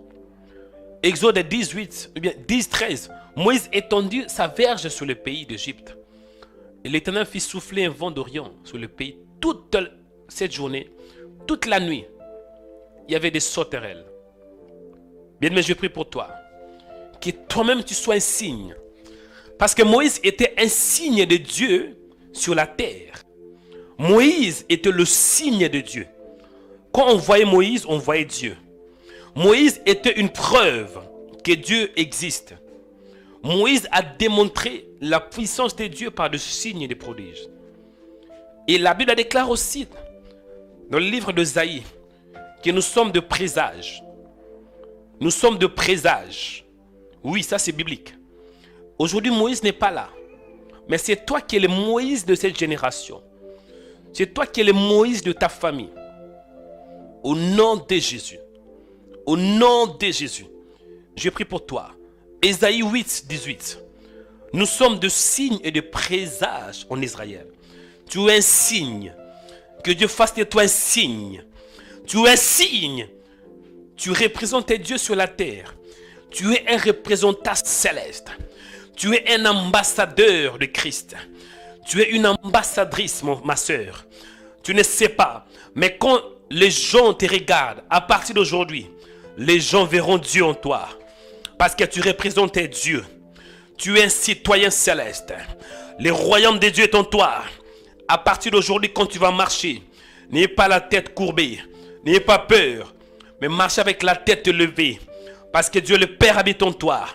Exode 18, ou bien 10-13, Moïse étendit sa verge sur le pays d'Égypte. Et l'Éternel fit souffler un vent d'Orient sur le pays toute cette journée, toute la nuit. Il y avait des sauterelles. Bien, mais je prie pour toi, que toi-même tu sois un signe. Parce que Moïse était un signe de Dieu sur la terre. Moïse était le signe de Dieu. Quand on voyait Moïse, on voyait Dieu. Moïse était une preuve que Dieu existe. Moïse a démontré la puissance de Dieu par des signes et des prodiges. Et la Bible déclare aussi, dans le livre d'Ésaïe, que nous sommes de présage. Nous sommes de présage. Oui, ça c'est biblique. Aujourd'hui, Moïse n'est pas là. Mais c'est toi qui es le Moïse de cette génération. C'est toi qui es le Moïse de ta famille. Au nom de Jésus. Au nom de Jésus. Je prie pour toi. Ésaïe 8, 18. Nous sommes de signes et de présages en Israël. Tu es un signe. Que Dieu fasse de toi un signe. Tu es un signe. Tu représentes Dieu sur la terre. Tu es un représentant céleste. Tu es un ambassadeur de Christ. Tu es une ambassadrice, ma soeur. Tu ne sais pas. Mais quand les gens te regardent, à partir d'aujourd'hui, les gens verront Dieu en toi. Parce que tu représentes Dieu. Tu es un citoyen céleste. Le royaume de Dieu est en toi. À partir d'aujourd'hui, quand tu vas marcher, n'ayez pas la tête courbée. N'ayez pas peur. Mais marche avec la tête levée. Parce que Dieu le Père habite en toi.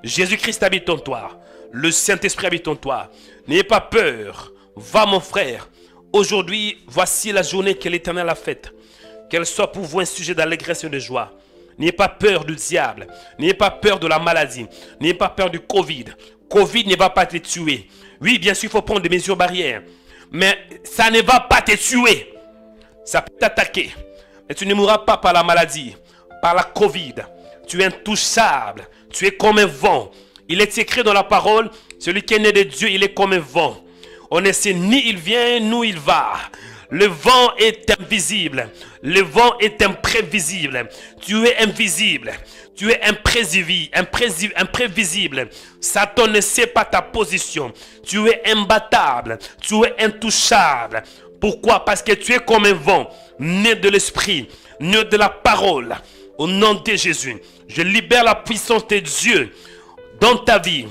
Jésus-Christ habite en toi. Le Saint-Esprit habite en toi. N'ayez pas peur. Va mon frère. Aujourd'hui, voici la journée que l'Éternel a faite. Qu'elle soit pour vous un sujet d'allégresse et de joie. N'ayez pas peur du diable. N'ayez pas peur de la maladie. N'ayez pas peur du Covid. Covid ne va pas te tuer. Oui, bien sûr, il faut prendre des mesures barrières. Mais ça ne va pas te tuer. Ça peut t'attaquer. Mais tu ne mourras pas par la maladie, par la Covid. Tu es intouchable. Tu es comme un vent. Il est écrit dans la parole, celui qui est né de Dieu, il est comme un vent. On ne sait ni il vient, ni il va. Le vent est invisible. Le vent est imprévisible. Tu es invisible. Tu es imprévisible. Satan ne sait pas ta position. Tu es imbattable. Tu es intouchable. Pourquoi? Parce que tu es comme un vent, né de l'esprit, né de la parole. Au nom de Jésus, je libère la puissance de Dieu dans ta vie.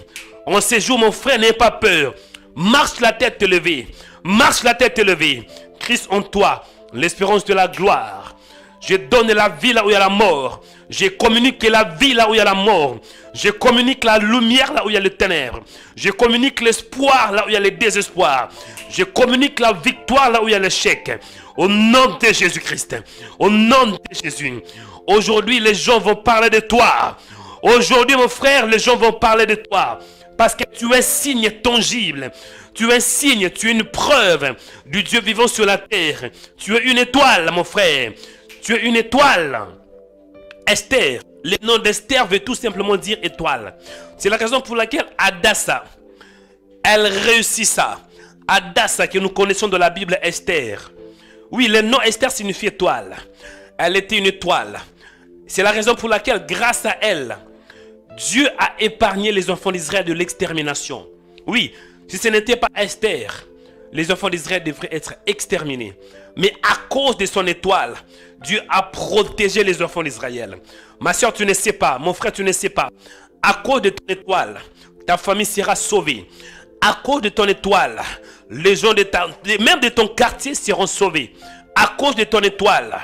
En ces jours, mon frère, n'aie pas peur. Marche la tête levée. Marche la tête levée. Christ en toi, l'espérance de la gloire. Je donne la vie là où il y a la mort. Je communique la vie là où il y a la mort. Je communique la lumière là où il y a les ténèbres. Je communique l'espoir là où il y a le désespoir. Je communique la victoire là où il y a l'échec. Au nom de Jésus-Christ. Au nom de Jésus. Aujourd'hui, les gens vont parler de toi. Aujourd'hui, mon frère, les gens vont parler de toi. Parce que tu es un signe tangible. Tu es un signe, tu es une preuve du Dieu vivant sur la terre. Tu es une étoile, mon frère. Tu es une étoile. Esther. Le nom d'Esther veut tout simplement dire étoile. C'est la raison pour laquelle Adassa, elle réussit ça. Adassa, que nous connaissons de la Bible, Esther. Oui, le nom Esther signifie étoile. Elle était une étoile. C'est la raison pour laquelle, grâce à elle, Dieu a épargné les enfants d'Israël de l'extermination. Oui, si ce n'était pas Esther, les enfants d'Israël devraient être exterminés. Mais à cause de son étoile, Dieu a protégé les enfants d'Israël. Ma soeur, tu ne sais pas. Mon frère, tu ne sais pas. À cause de ton étoile, ta famille sera sauvée. À cause de ton étoile, les gens même de ton quartier seront sauvés. À cause de ton étoile,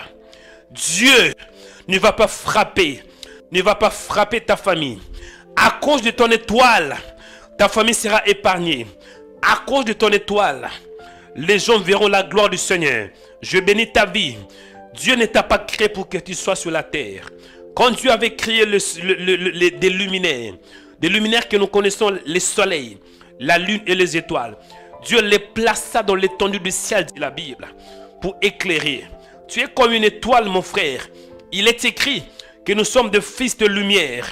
Dieu ne va pas frapper ta famille. À cause de ton étoile, ta famille sera épargnée. À cause de ton étoile, les gens verront la gloire du Seigneur. Je bénis ta vie. Dieu ne t'a pas créé pour que tu sois sur la terre. Quand Dieu avait créé des luminaires que nous connaissons, les soleils, la lune et les étoiles, Dieu les plaça dans l'étendue du ciel, dit la Bible, pour éclairer. Tu es comme une étoile, mon frère. Il est écrit que nous sommes des fils de lumière.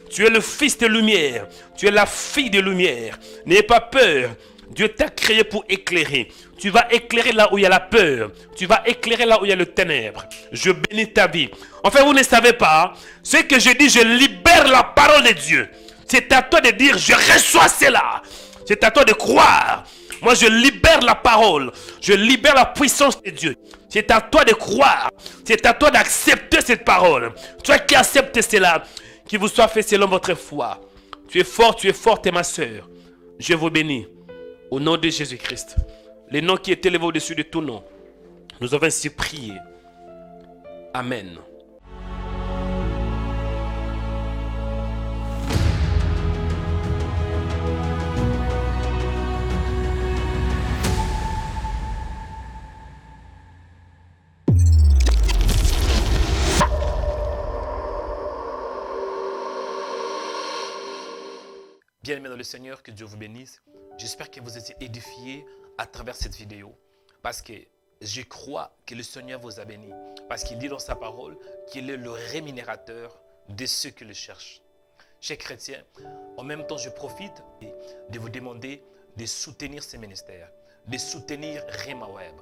Tu es le fils de lumière. Tu es la fille de lumière. N'aie pas peur. Dieu t'a créé pour éclairer. Tu vas éclairer là où il y a la peur. Tu vas éclairer là où il y a le ténèbre. Je bénis ta vie. Enfin, vous ne savez pas. Ce que je dis, je libère la parole de Dieu. C'est à toi de dire, je reçois cela. C'est à toi de croire. Moi, je libère la parole. Je libère la puissance de Dieu. C'est à toi de croire. C'est à toi d'accepter cette parole. Toi qui acceptes cela, qu'il vous soit fait selon votre foi. Tu es forte, ma soeur. Je vous bénis. Au nom de Jésus-Christ. Le nom qui est élevé au-dessus de tout nom. Nous avons ainsi prié. Amen. Bien-aimés dans le Seigneur, que Dieu vous bénisse. J'espère que vous êtes édifiés à travers cette vidéo. Parce que je crois que le Seigneur vous a béni. Parce qu'il dit dans sa parole qu'il est le rémunérateur de ceux qui le cherchent. Chers chrétiens, en même temps, je profite de vous demander de soutenir ces ministères. De soutenir Rema Web.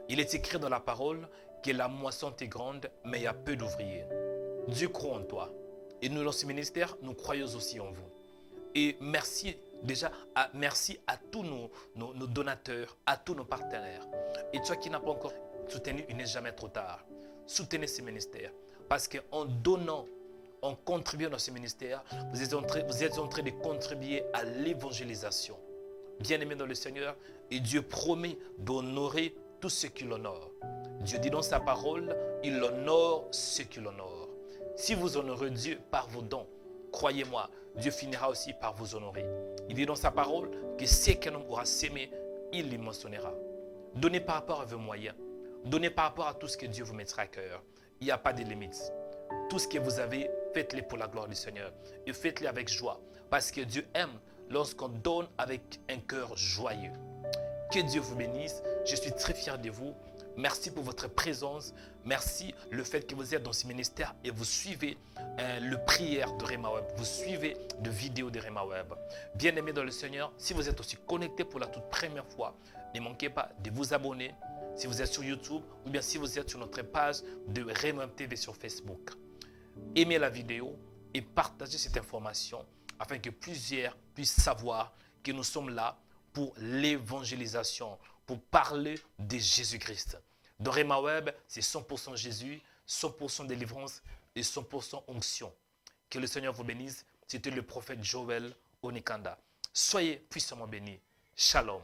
Il est écrit dans la parole que la moisson est grande, mais il y a peu d'ouvriers. Dieu croit en toi. Et nous, dans ce ministère, nous croyons aussi en vous. Et merci à tous nos donateurs, à tous nos partenaires. Et toi qui n'as pas encore soutenu, il n'est jamais trop tard. Soutenez ce ministère. Parce qu'en donnant, en contribuant dans ce ministère, vous êtes en train de contribuer à l'évangélisation. Bien-aimés dans le Seigneur, et Dieu promet d'honorer tous ceux qui l'honorent. Dieu dit dans sa parole, il honore ceux qui l'honorent. Si vous honorez Dieu par vos dons, croyez-moi, Dieu finira aussi par vous honorer. Il dit dans sa parole que ce qu'un homme aura sémé, il les mentionnera. Donnez par rapport à vos moyens. Donnez par rapport à tout ce que Dieu vous mettra à cœur. Il n'y a pas de limites. Tout ce que vous avez, faites-le pour la gloire du Seigneur. Et faites-le avec joie. Parce que Dieu aime lorsqu'on donne avec un cœur joyeux. Que Dieu vous bénisse. Je suis très fier de vous. Merci pour votre présence. Merci le fait que vous êtes dans ce ministère et vous suivez le prière de Rema Web. Vous suivez de vidéos de Rema Web. Bien-aimés dans le Seigneur, si vous êtes aussi connecté pour la toute première fois, ne manquez pas de vous abonner si vous êtes sur YouTube ou bien si vous êtes sur notre page de Rema Web TV sur Facebook. Aimez la vidéo et partagez cette information afin que plusieurs puissent savoir que nous sommes là pour l'évangélisation, pour parler de Jésus-Christ. Dans Rema Web, c'est 100% Jésus, 100% délivrance et 100% onction. Que le Seigneur vous bénisse. C'était le prophète Joël Onikanda. Soyez puissamment bénis. Shalom.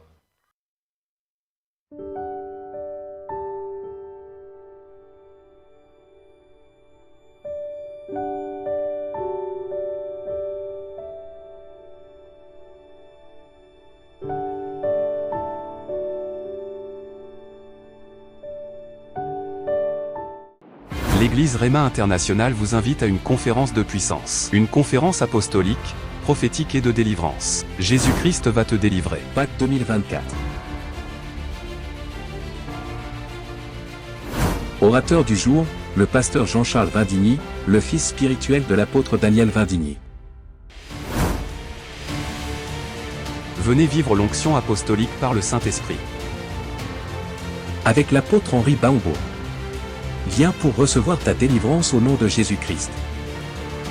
L'Église Rema Internationale vous invite à une conférence de puissance. Une conférence apostolique, prophétique et de délivrance. Jésus-Christ va te délivrer. Pâques 2024. Orateur du jour, le pasteur Jean-Charles Vindigny, le fils spirituel de l'apôtre Daniel Vindigny. Venez vivre l'onction apostolique par le Saint-Esprit. Avec l'apôtre Henri Baumbo. Viens pour recevoir ta délivrance au nom de Jésus-Christ.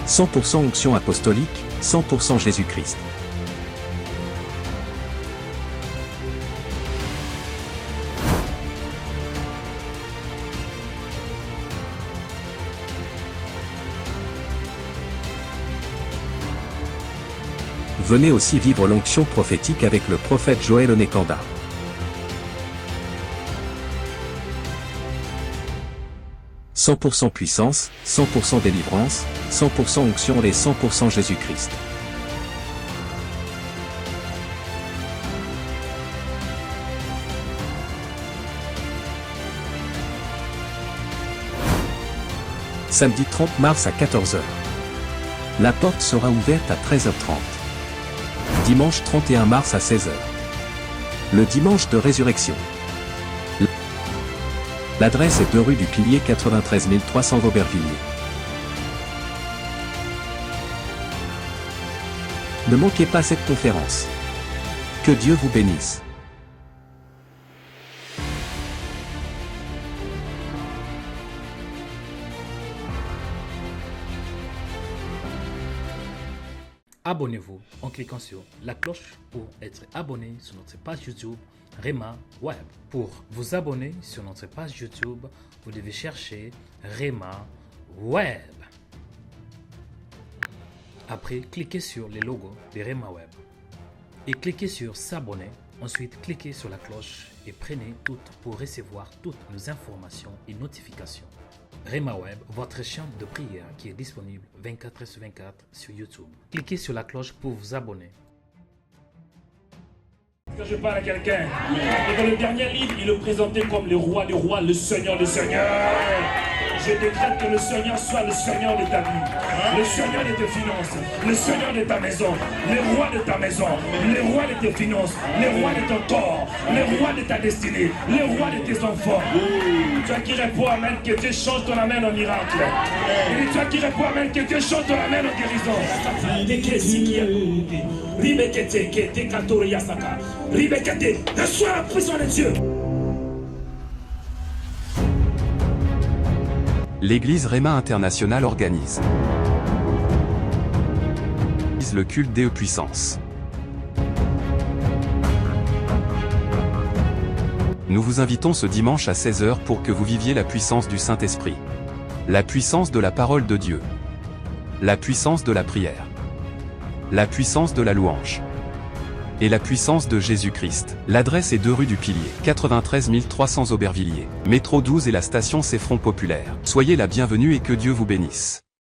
100% onction apostolique, 100% Jésus-Christ. Venez aussi vivre l'onction prophétique avec le prophète Joël Onikanda. 100% puissance, 100% délivrance, 100% onction et 100% Jésus-Christ. Samedi 30 mars à 14h. La porte sera ouverte à 13h30. Dimanche 31 mars à 16h. Le dimanche de résurrection. L'adresse est 2 rue du Pilier 93 300 Aubervilliers. Ne manquez pas cette conférence. Que Dieu vous bénisse. Abonnez-vous en cliquant sur la cloche pour être abonné sur notre page YouTube Rema Web. Pour vous abonner sur notre page YouTube, vous devez chercher Rema Web. Après, cliquez sur les logos de Rema Web et cliquez sur s'abonner. Ensuite, cliquez sur la cloche et prenez toutes pour recevoir toutes nos informations et notifications. Rema Web, votre chaîne de prière qui est disponible 24/24 sur YouTube. Cliquez sur la cloche pour vous abonner. Quand je parle à quelqu'un, et dans le dernier livre, il le présentait comme le roi des rois, le seigneur des seigneurs. Je décrète que le Seigneur soit le Seigneur de ta vie, le Seigneur de tes finances, le Seigneur de ta maison, le roi de ta maison, le roi de tes finances, le roi de ton corps, le roi de ta destinée, le roi de tes enfants. Toi qui réponds Amen, que Dieu change ton Amen en miracle. Et toi qui réponds Amen, que Dieu change ton Amen en guérison. Reçois la puissance de Dieu. L'église Rema International organise le culte des puissances. Nous vous invitons ce dimanche à 16h pour que vous viviez la puissance du Saint-Esprit. La puissance de la parole de Dieu. La puissance de la prière. La puissance de la louange. Et la puissance de Jésus-Christ. L'adresse est 2 rue du Pilier, 93 300 Aubervilliers. Métro 12 et la station C'est Front Populaire. Soyez la bienvenue et que Dieu vous bénisse.